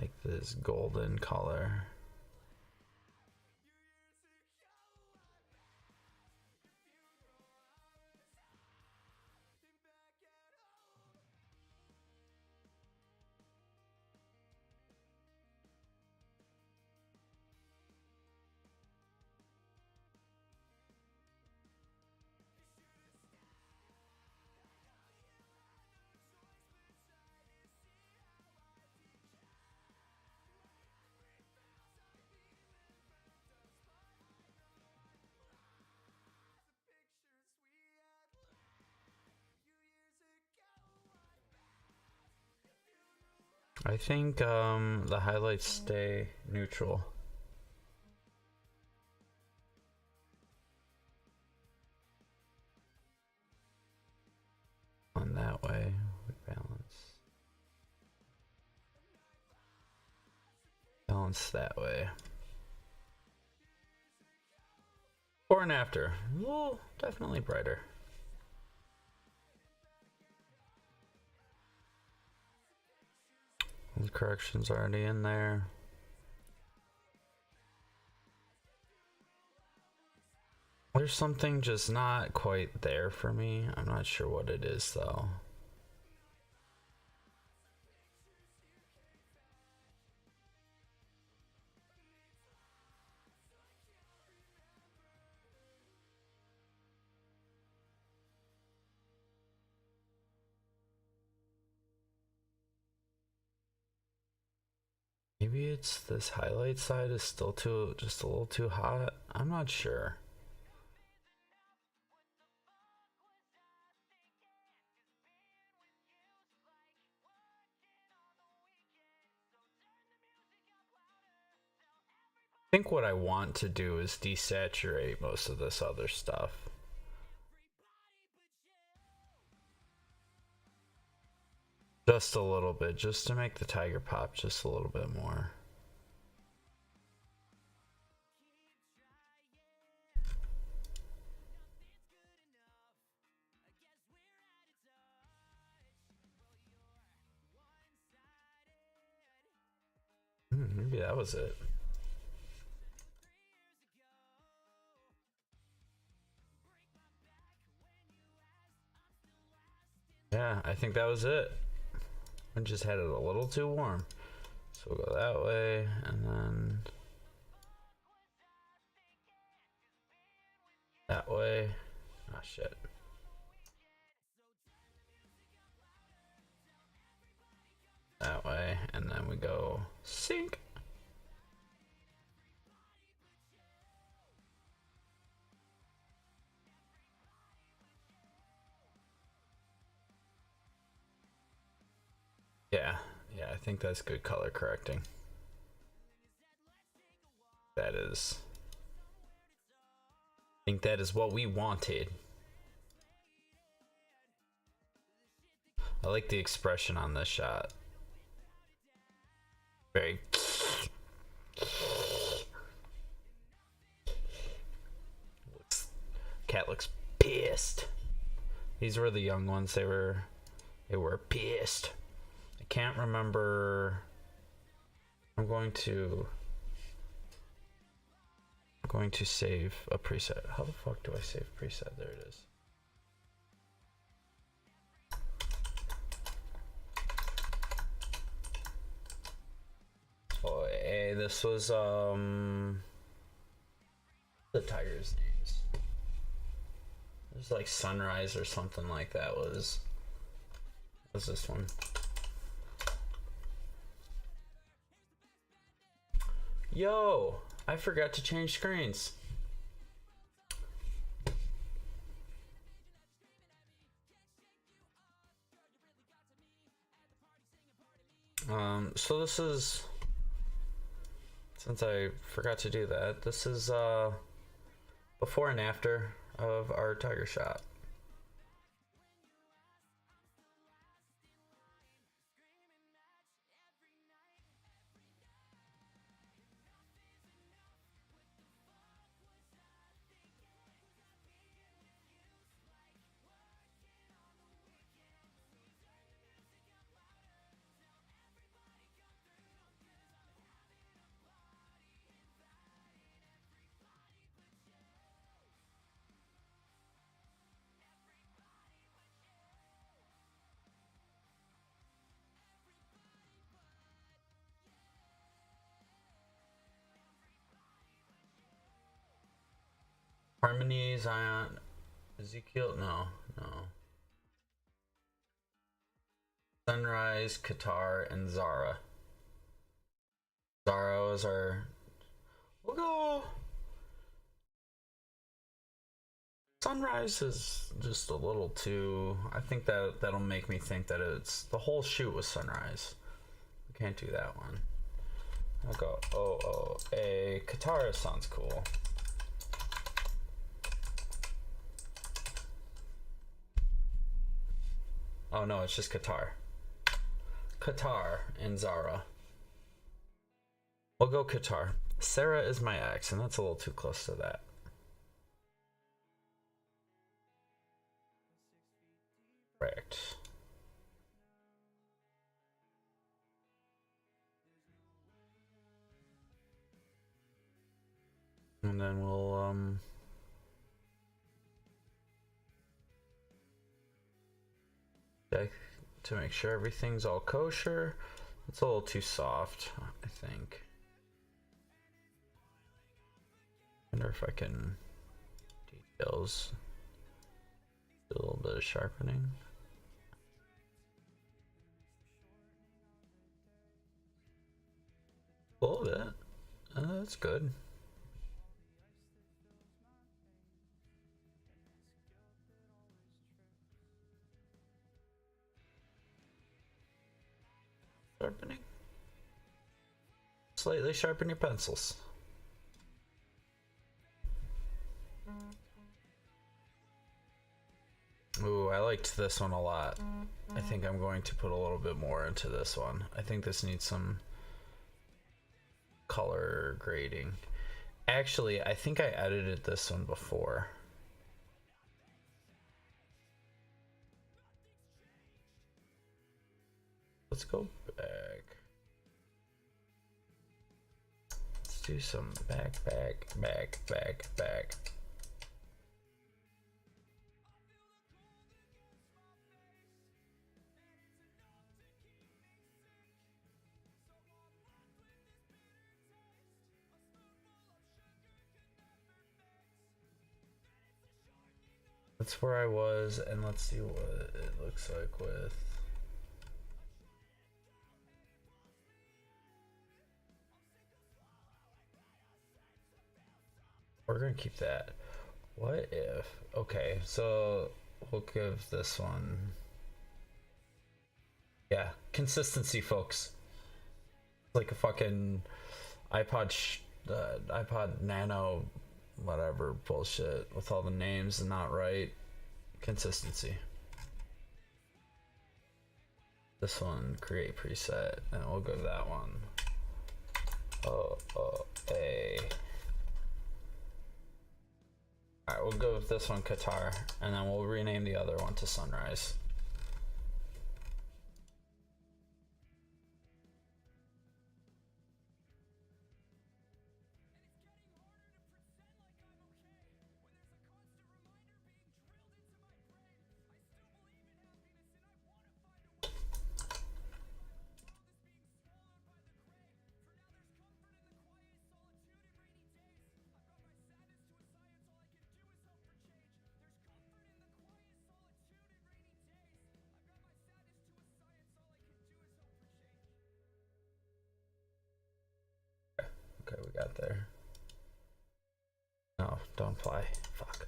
like this golden color. I think the highlights stay neutral. On that way, we balance. Balance that way. Before and after. Well, definitely brighter. The correction's already in there. There's something just not quite there for me. I'm not sure what it is though. Maybe it's this highlight side is still just a little too hot. I'm not sure. I think what I want to do is desaturate most of this other stuff. Just a little bit, just to make the tiger pop just a little bit more. Maybe that was it. Yeah, I think that was it. I just had it a little too warm. So we'll go that way, and then that way. Ah, shit. That way, and then we go sync. Yeah, I think that's good color correcting. That is. I think that is what we wanted. I like the expression on this shot. Very. Cat looks pissed. These were the young ones. They were pissed. I can't remember. I'm going to going to save a preset. How the fuck do I save a preset? There it is. Oh, hey, this was the tiger's names. It was like Sunrise or something like that. Was this one? Yo, I forgot to change screens. So this is, since I forgot to do that, this is before and after of our tiger shot. Harmony, Zion, Ezekiel, no. Sunrise, Qatar, and Zara. Zara was our. We'll go. Sunrise is just a little too. I think that'll make me think that it's the whole shoot was Sunrise. We can't do that one. I'll go OOA. Qatar sounds cool. Oh no, it's just Qatar. Qatar and Zara. We'll go Qatar. Sarah is my ex, and that's a little too close to that. Correct. And then we'll check to make sure everything's all kosher. It's a little too soft, I think. Wonder if I can details, do a little bit of sharpening. A little bit. That's good. Sharpening. Slightly sharpen your pencils. Ooh, I liked this one a lot. I think I'm going to put a little bit more into this one. I think this needs some color grading. Actually, I think I edited this one before. Let's go back. Let's do some back. That's where I was, and let's see what it looks like with. We're gonna keep that. What if? Okay, so we'll give this one. Yeah, consistency, folks. Like a fucking iPod Nano, whatever bullshit with all the names and not right. Consistency. This one, create preset, and we'll go to that one. A. Alright, we'll go with this one, Qatar, and then we'll rename the other one to Sunrise. we got there? No, don't apply. Fuck.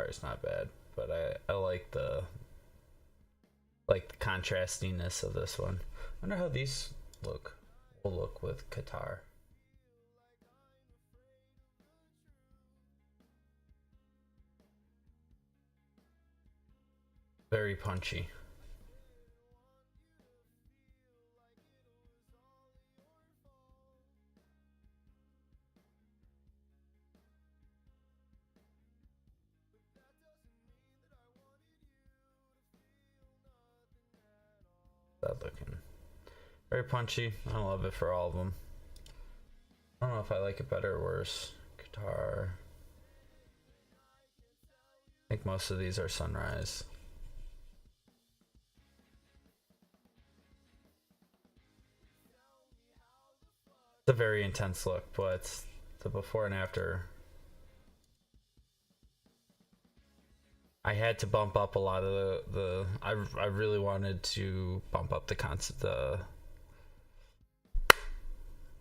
It's not bad, but I like the contrastiness of this one. I wonder how these will look with Qatar. Very punchy. That looking very punchy. I love it for all of them. I don't know if I like it better or worse. Qatar. I think most of these are sunrise. It's a very intense look, but the before and after, I had to bump up a lot of I really wanted to bump up the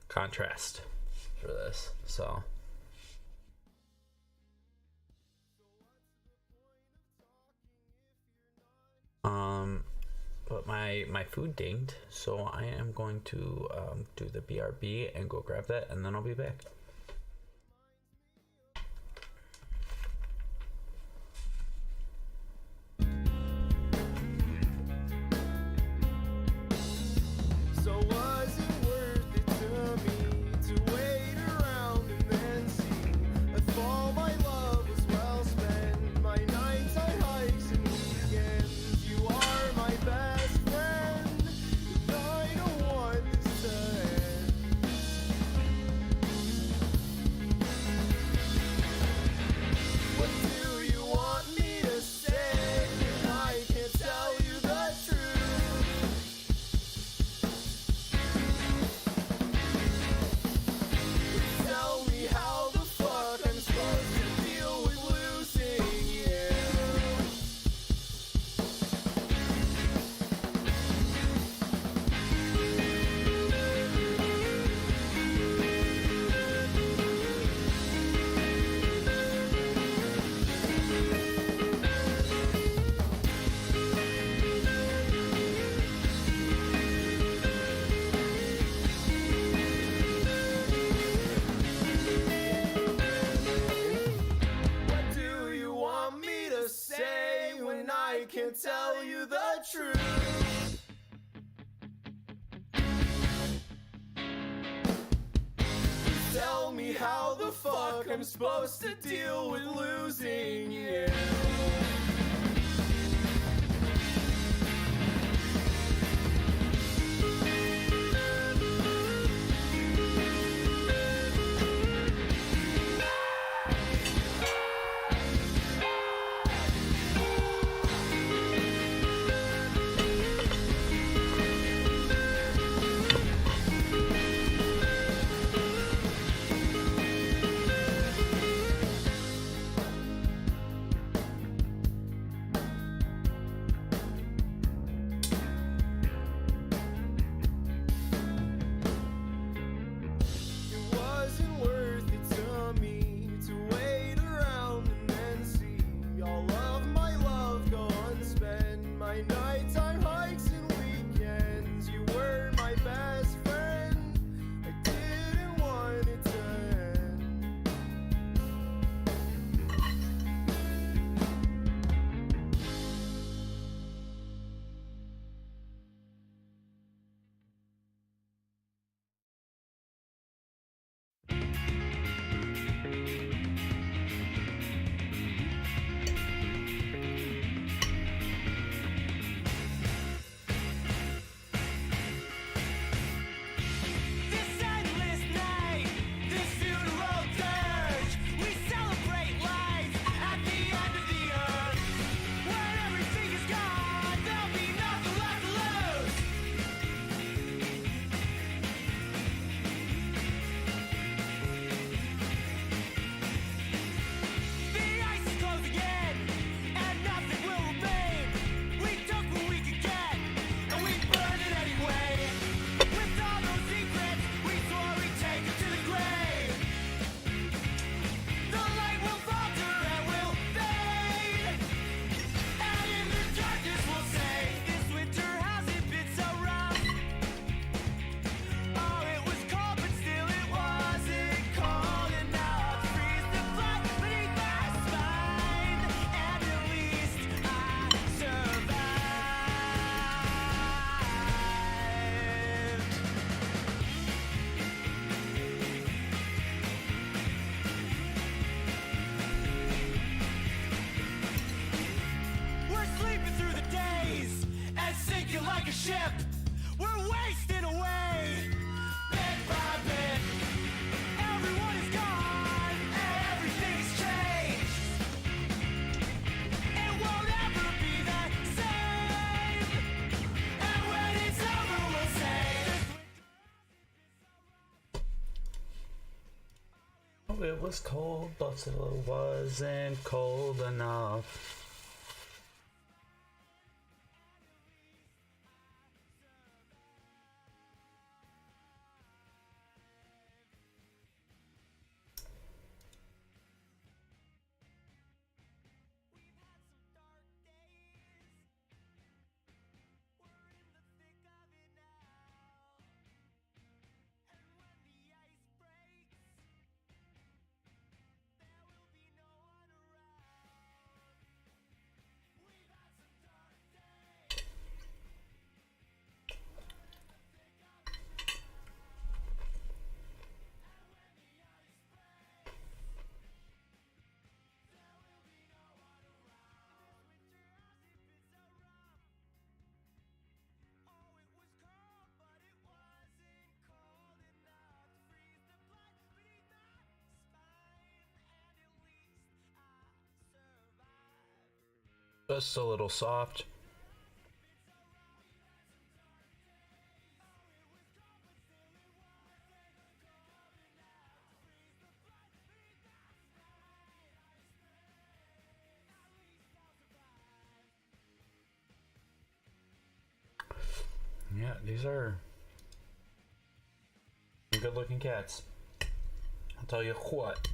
contrast for this, so but my food dinged, so I am going to do the BRB and go grab that, and then I'll be back.
Tell you the truth. Tell me how the fuck I'm supposed to deal with losing you. ship. We're wasting away, bit by bit. Everyone is gone, everything's changed. It won't ever be the same. And when it's over, we'll say,
Oh, it was cold, but it wasn't cold enough. Just a little soft. Yeah, these are good looking cats. I'll tell you what.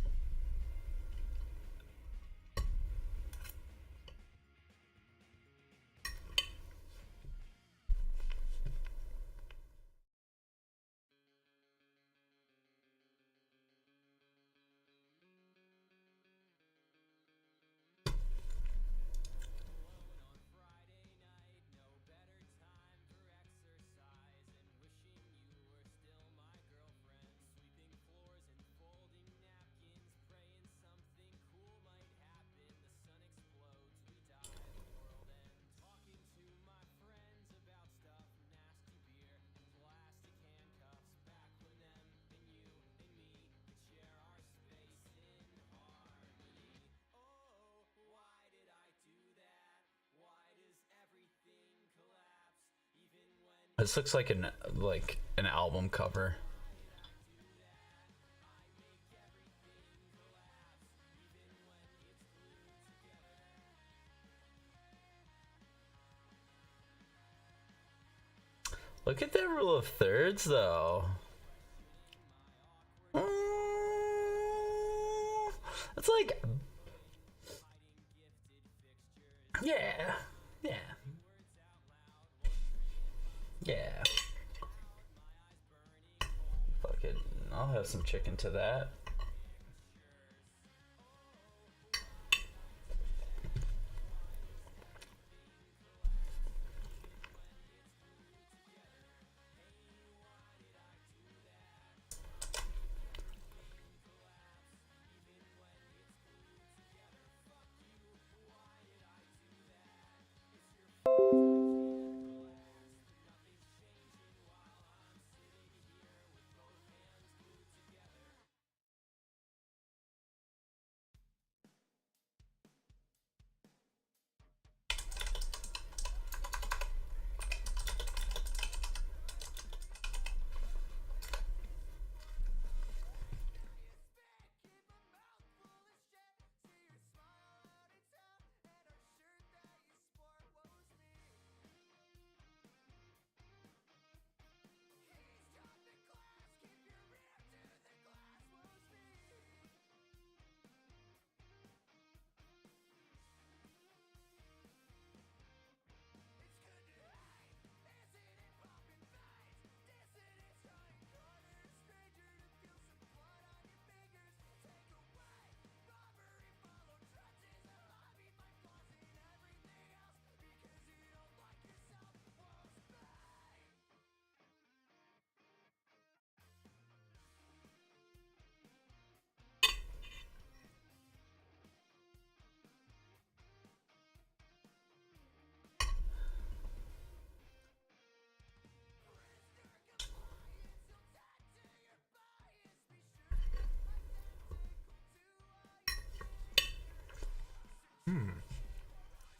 This looks like an album cover. Look at that rule of thirds, though. It's like, yeah, yeah. Yeah. Fuck it. I'll have some chicken to that.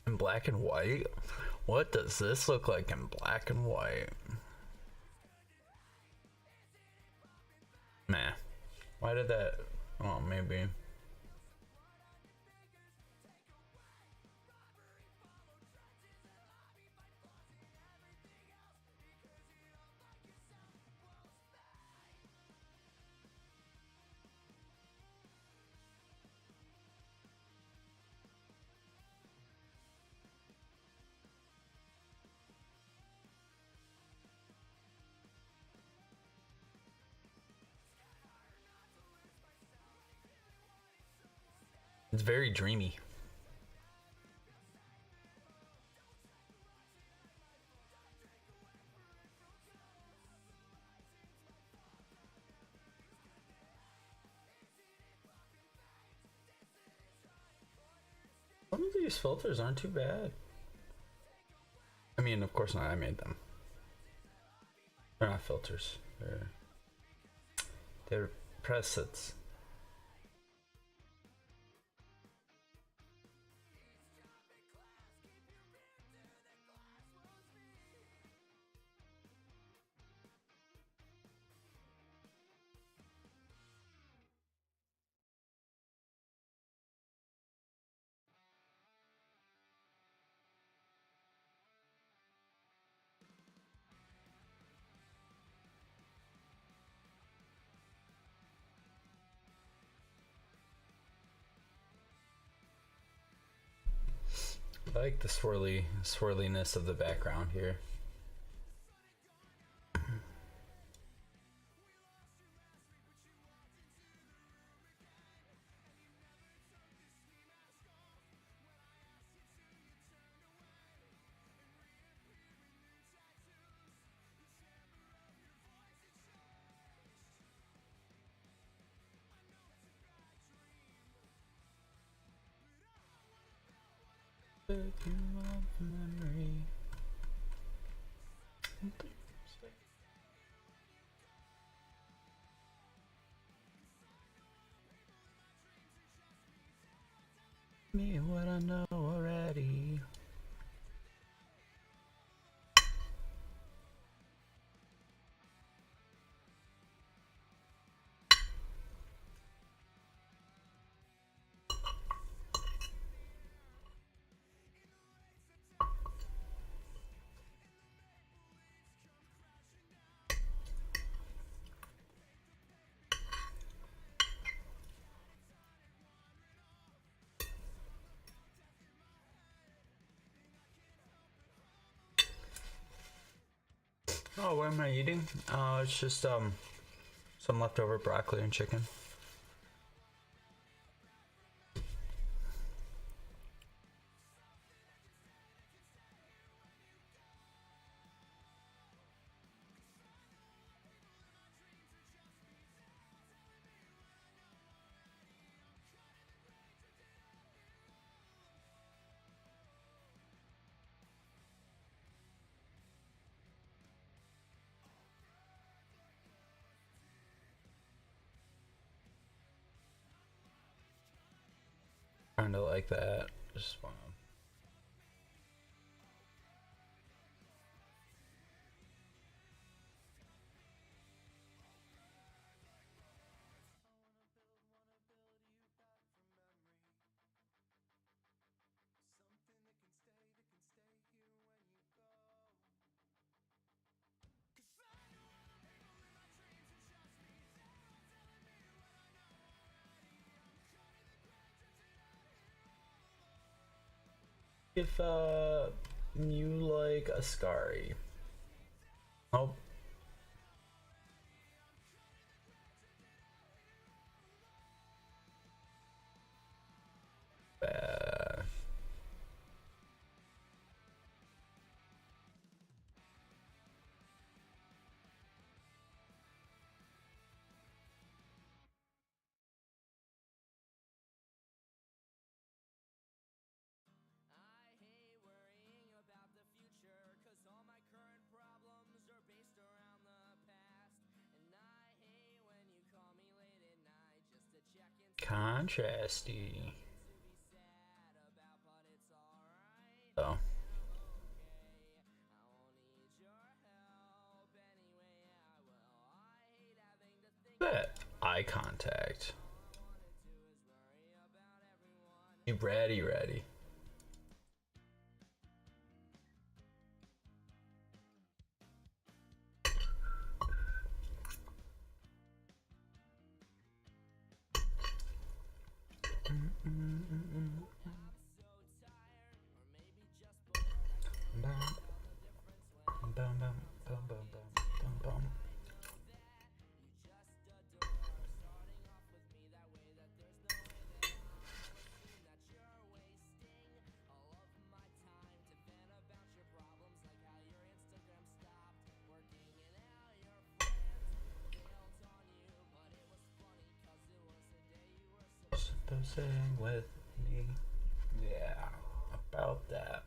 In black and white? What does this look like in black and white? Nah. Why did that? Oh, maybe. It's very dreamy. Some of these filters aren't too bad. I mean, of course not. I made them. They're not filters. They're presets. I like the swirliness of the background here. Memory. Me what I know already. Oh, what am I eating? It's just some leftover broccoli and chicken. Kind of like that. Just want to. If you like Ascari. Oh. Contrasty. So that eye contact. You ready. Supposing with me. Yeah, about that.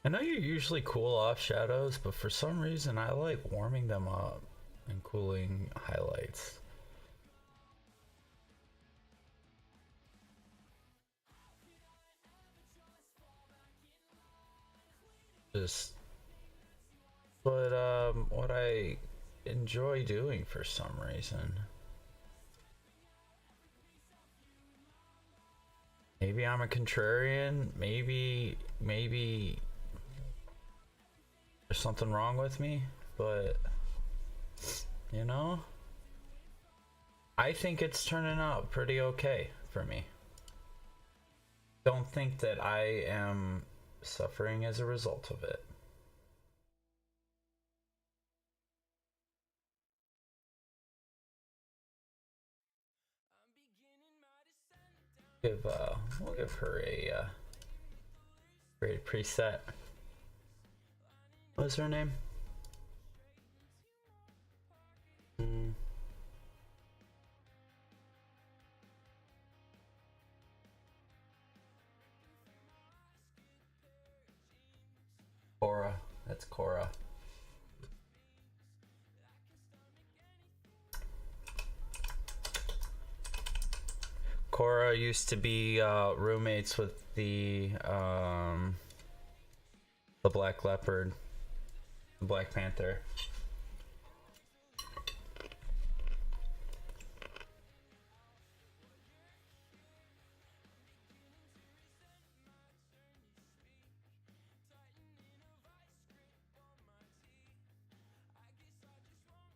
I know you usually cool off shadows, but for some reason I like warming them up and cooling highlights. Just, but what I enjoy doing for some reason. Maybe I'm a contrarian. Maybe there's something wrong with me, but you know, I think it's turning out pretty okay for me. Don't think that I am suffering as a result of it. We'll give her a great preset. What's her name? Cora. That's Cora. Cora used to be roommates with the Black Leopard, the Black Panther.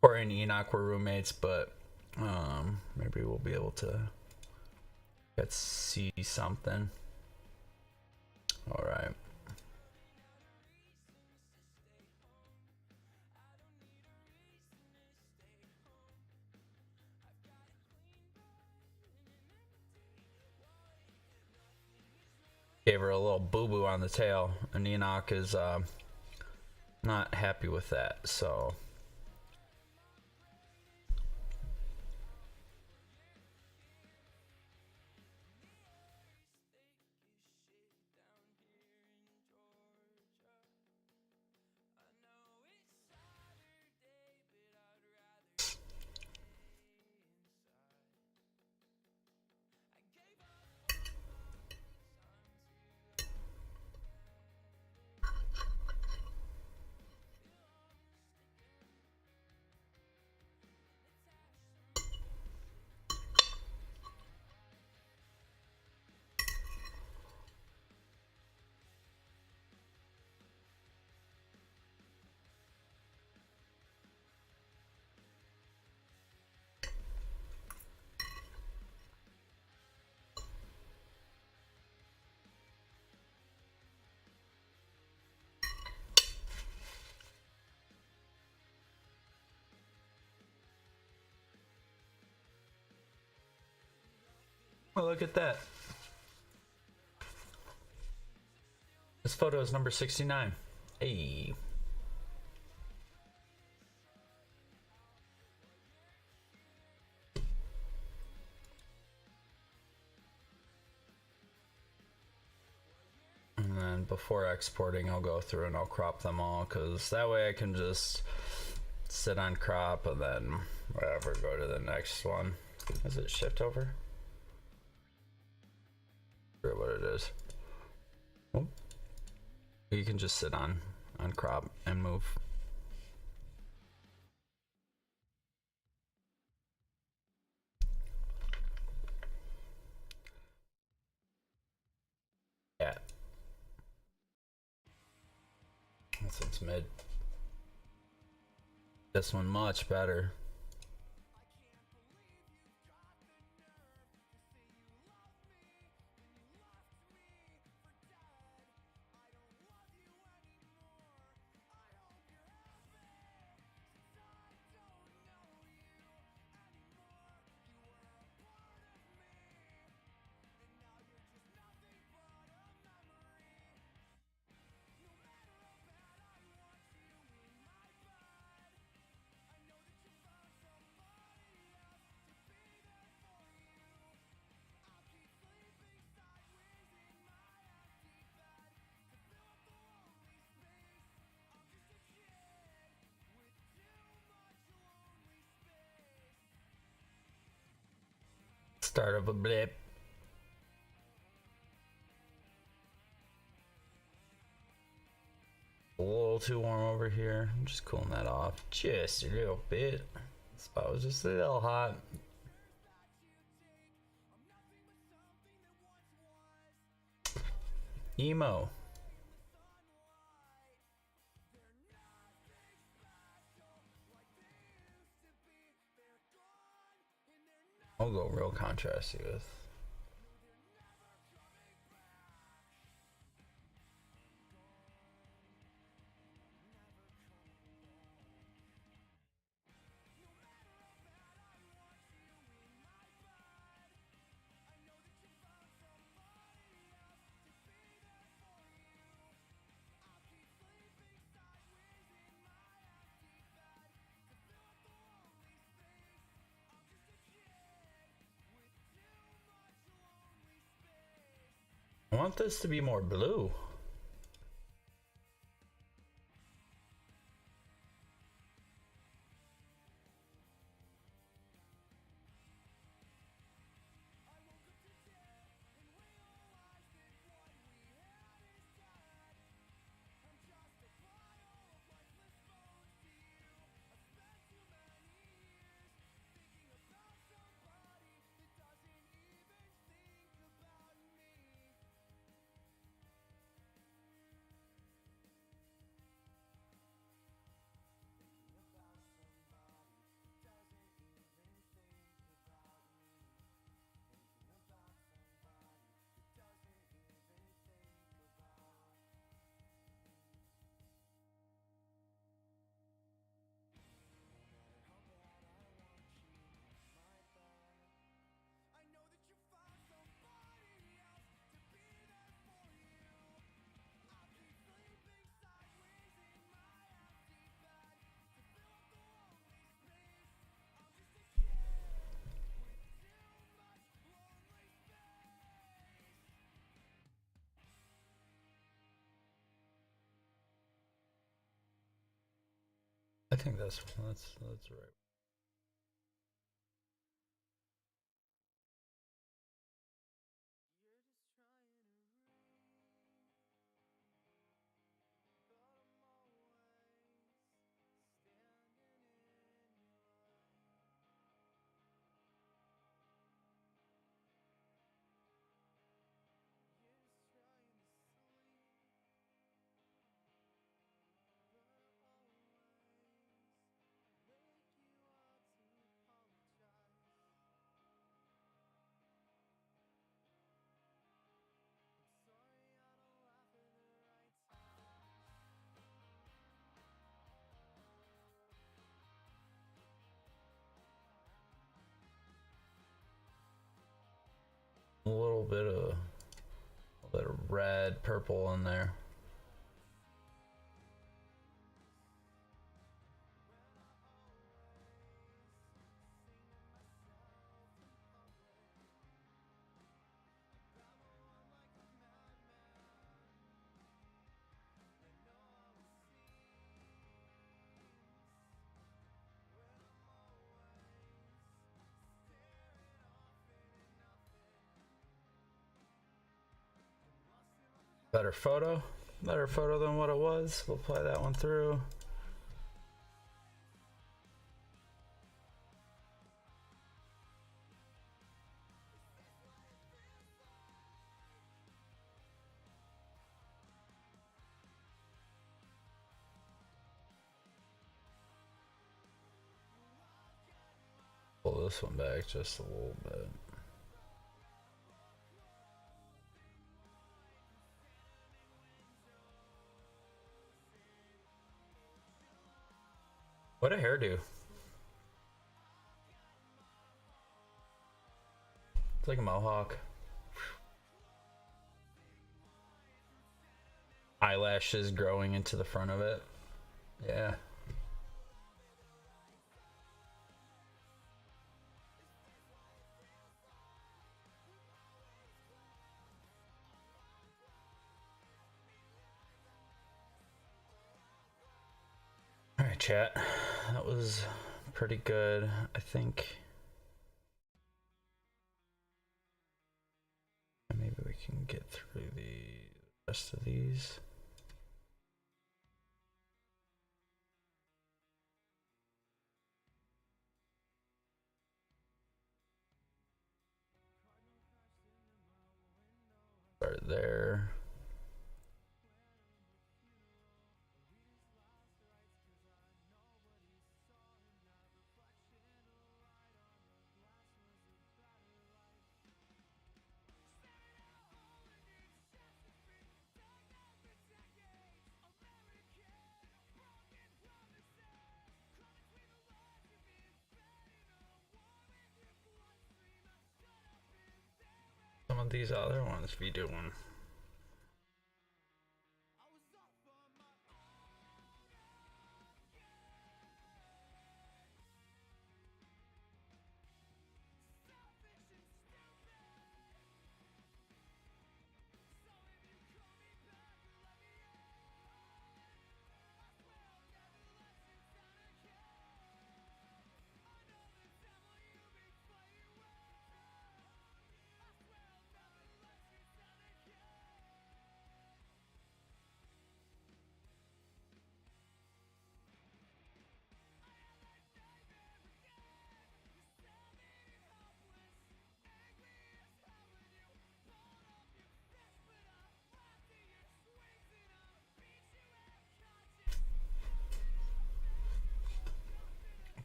Corey and Enoch were roommates, but maybe we'll be able to see something. All right. Gave her a little boo-boo on the tail, and Enoch is not happy with that, so... Oh, look at that. This photo is number 69. Hey. And then before exporting, I'll go through and I'll crop them all, because that way I can just sit on crop and then whatever, go to the next one. Is it shift over? I forget what it is. Oh. You can just sit on crop and move. Yeah. This one's mid. This one much better. Start of a blip. A little too warm over here. I'm just cooling that off just a little bit. This spot was just a little hot. Emo. I'll go real contrasty with. I want this to be more blue. I think that's right. A little bit of red, purple in there. Better photo than what it was. We'll play that one through. Pull this one back just a little bit. What a hairdo. It's like a mohawk. Eyelashes growing into the front of it. Yeah. Alright, chat. That was pretty good, I think. Maybe we can get through the rest of these. Start there. Some of these other ones be doing.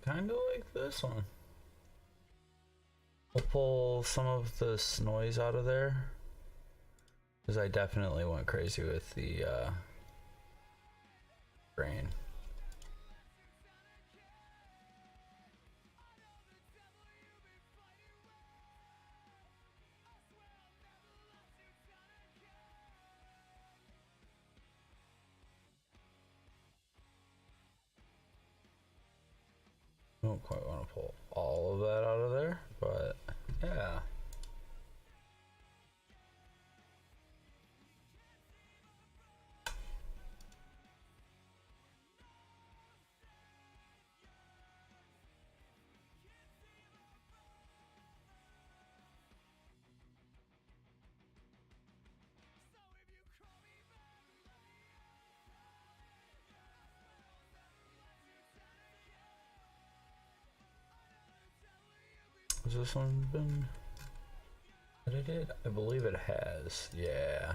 Kind of like this one. We'll pull some of this noise out of there, because I definitely went crazy with the grain. Don't quite want to pull all of that out of there, but yeah. Has this one been edited? I believe it has. Yeah.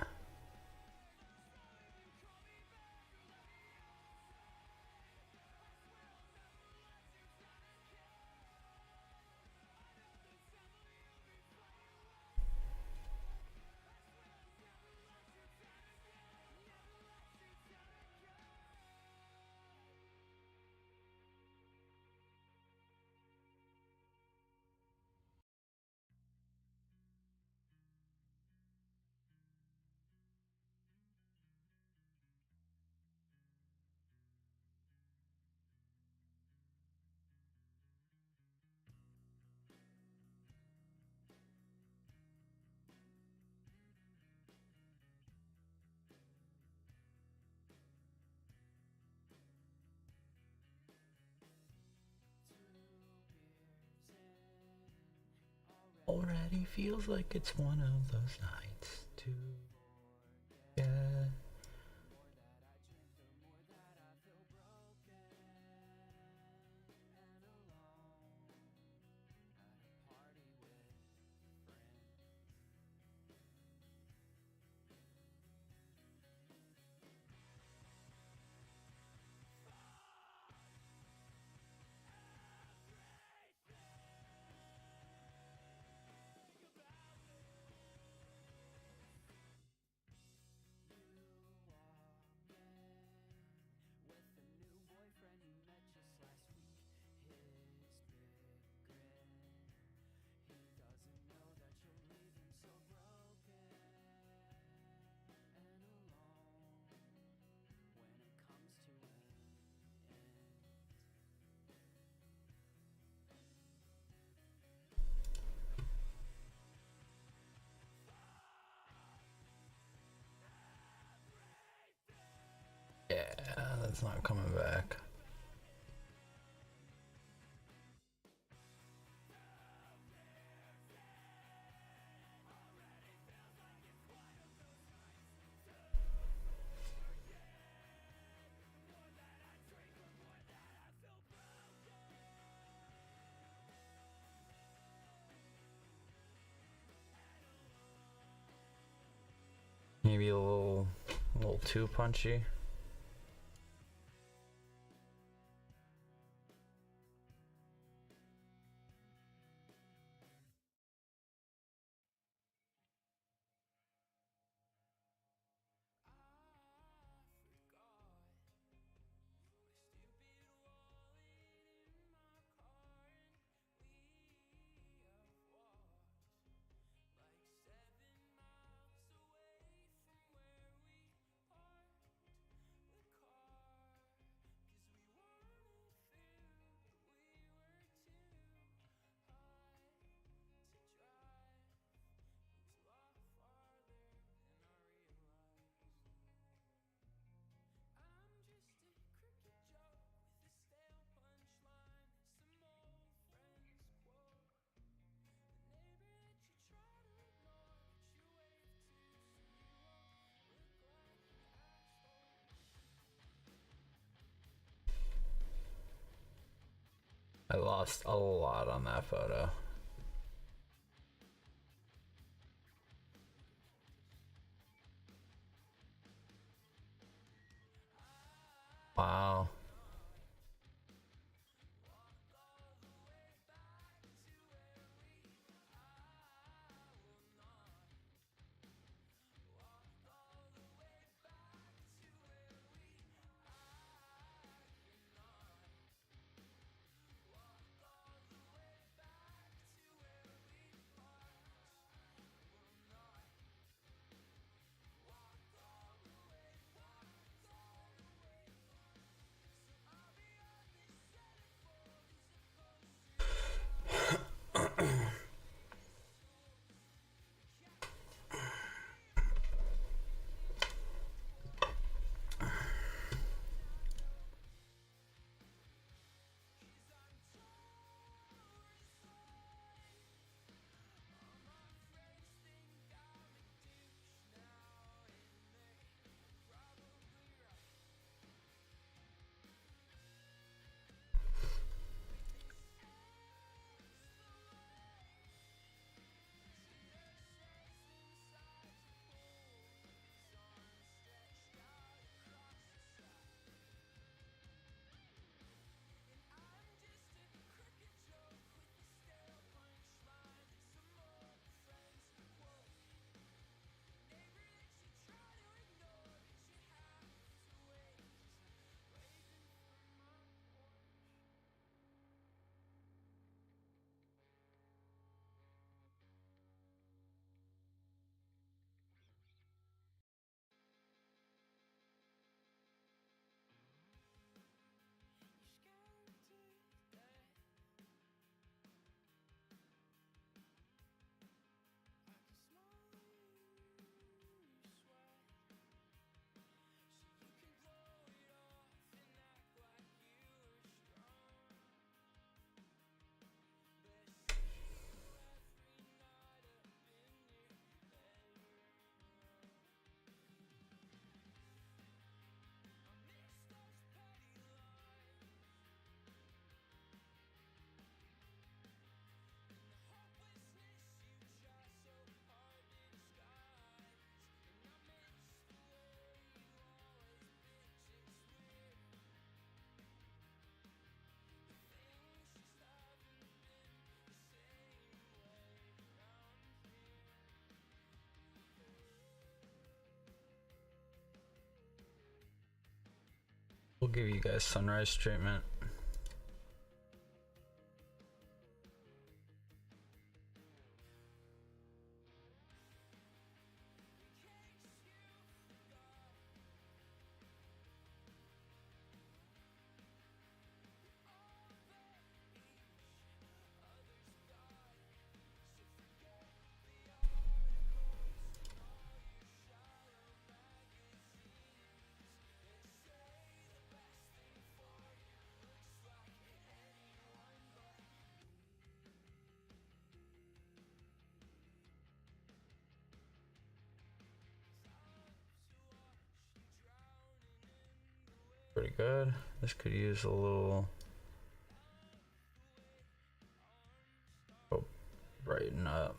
Already feels like it's one of those nights to get. Yeah, that's not coming back. Maybe a little too punchy. I lost a lot on that photo. Wow. We'll give you guys sunrise treatment. Pretty good. This could use a little brighten up.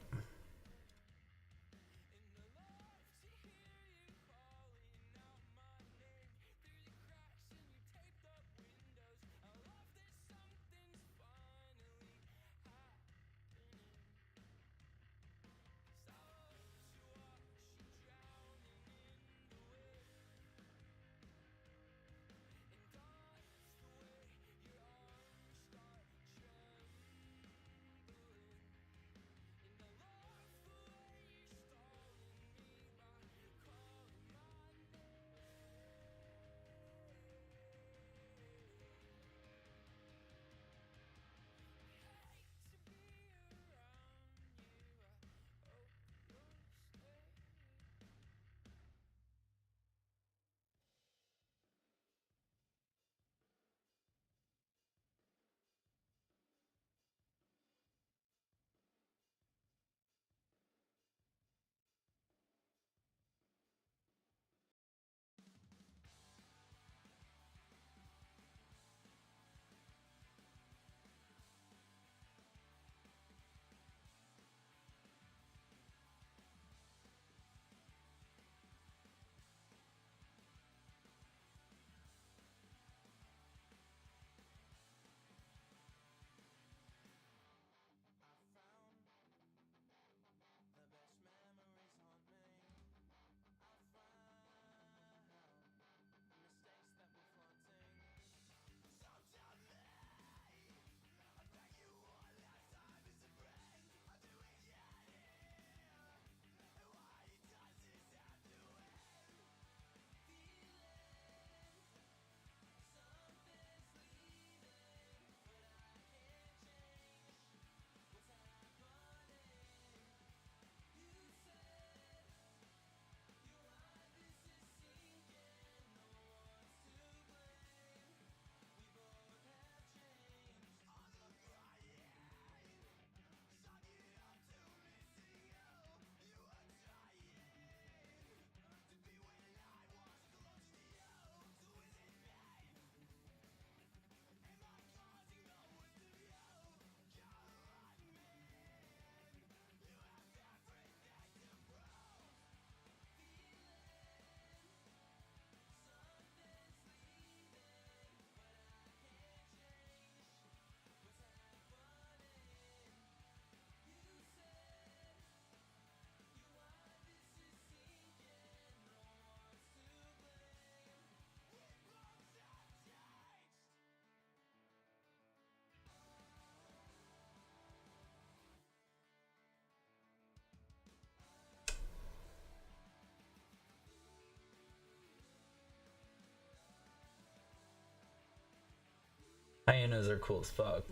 Hyenas are cool as fuck.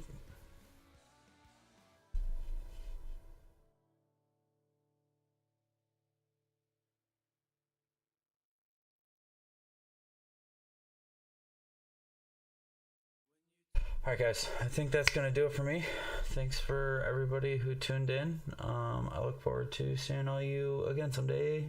Alright guys, I think that's gonna do it for me. Thanks for everybody who tuned in. I look forward to seeing all you again someday.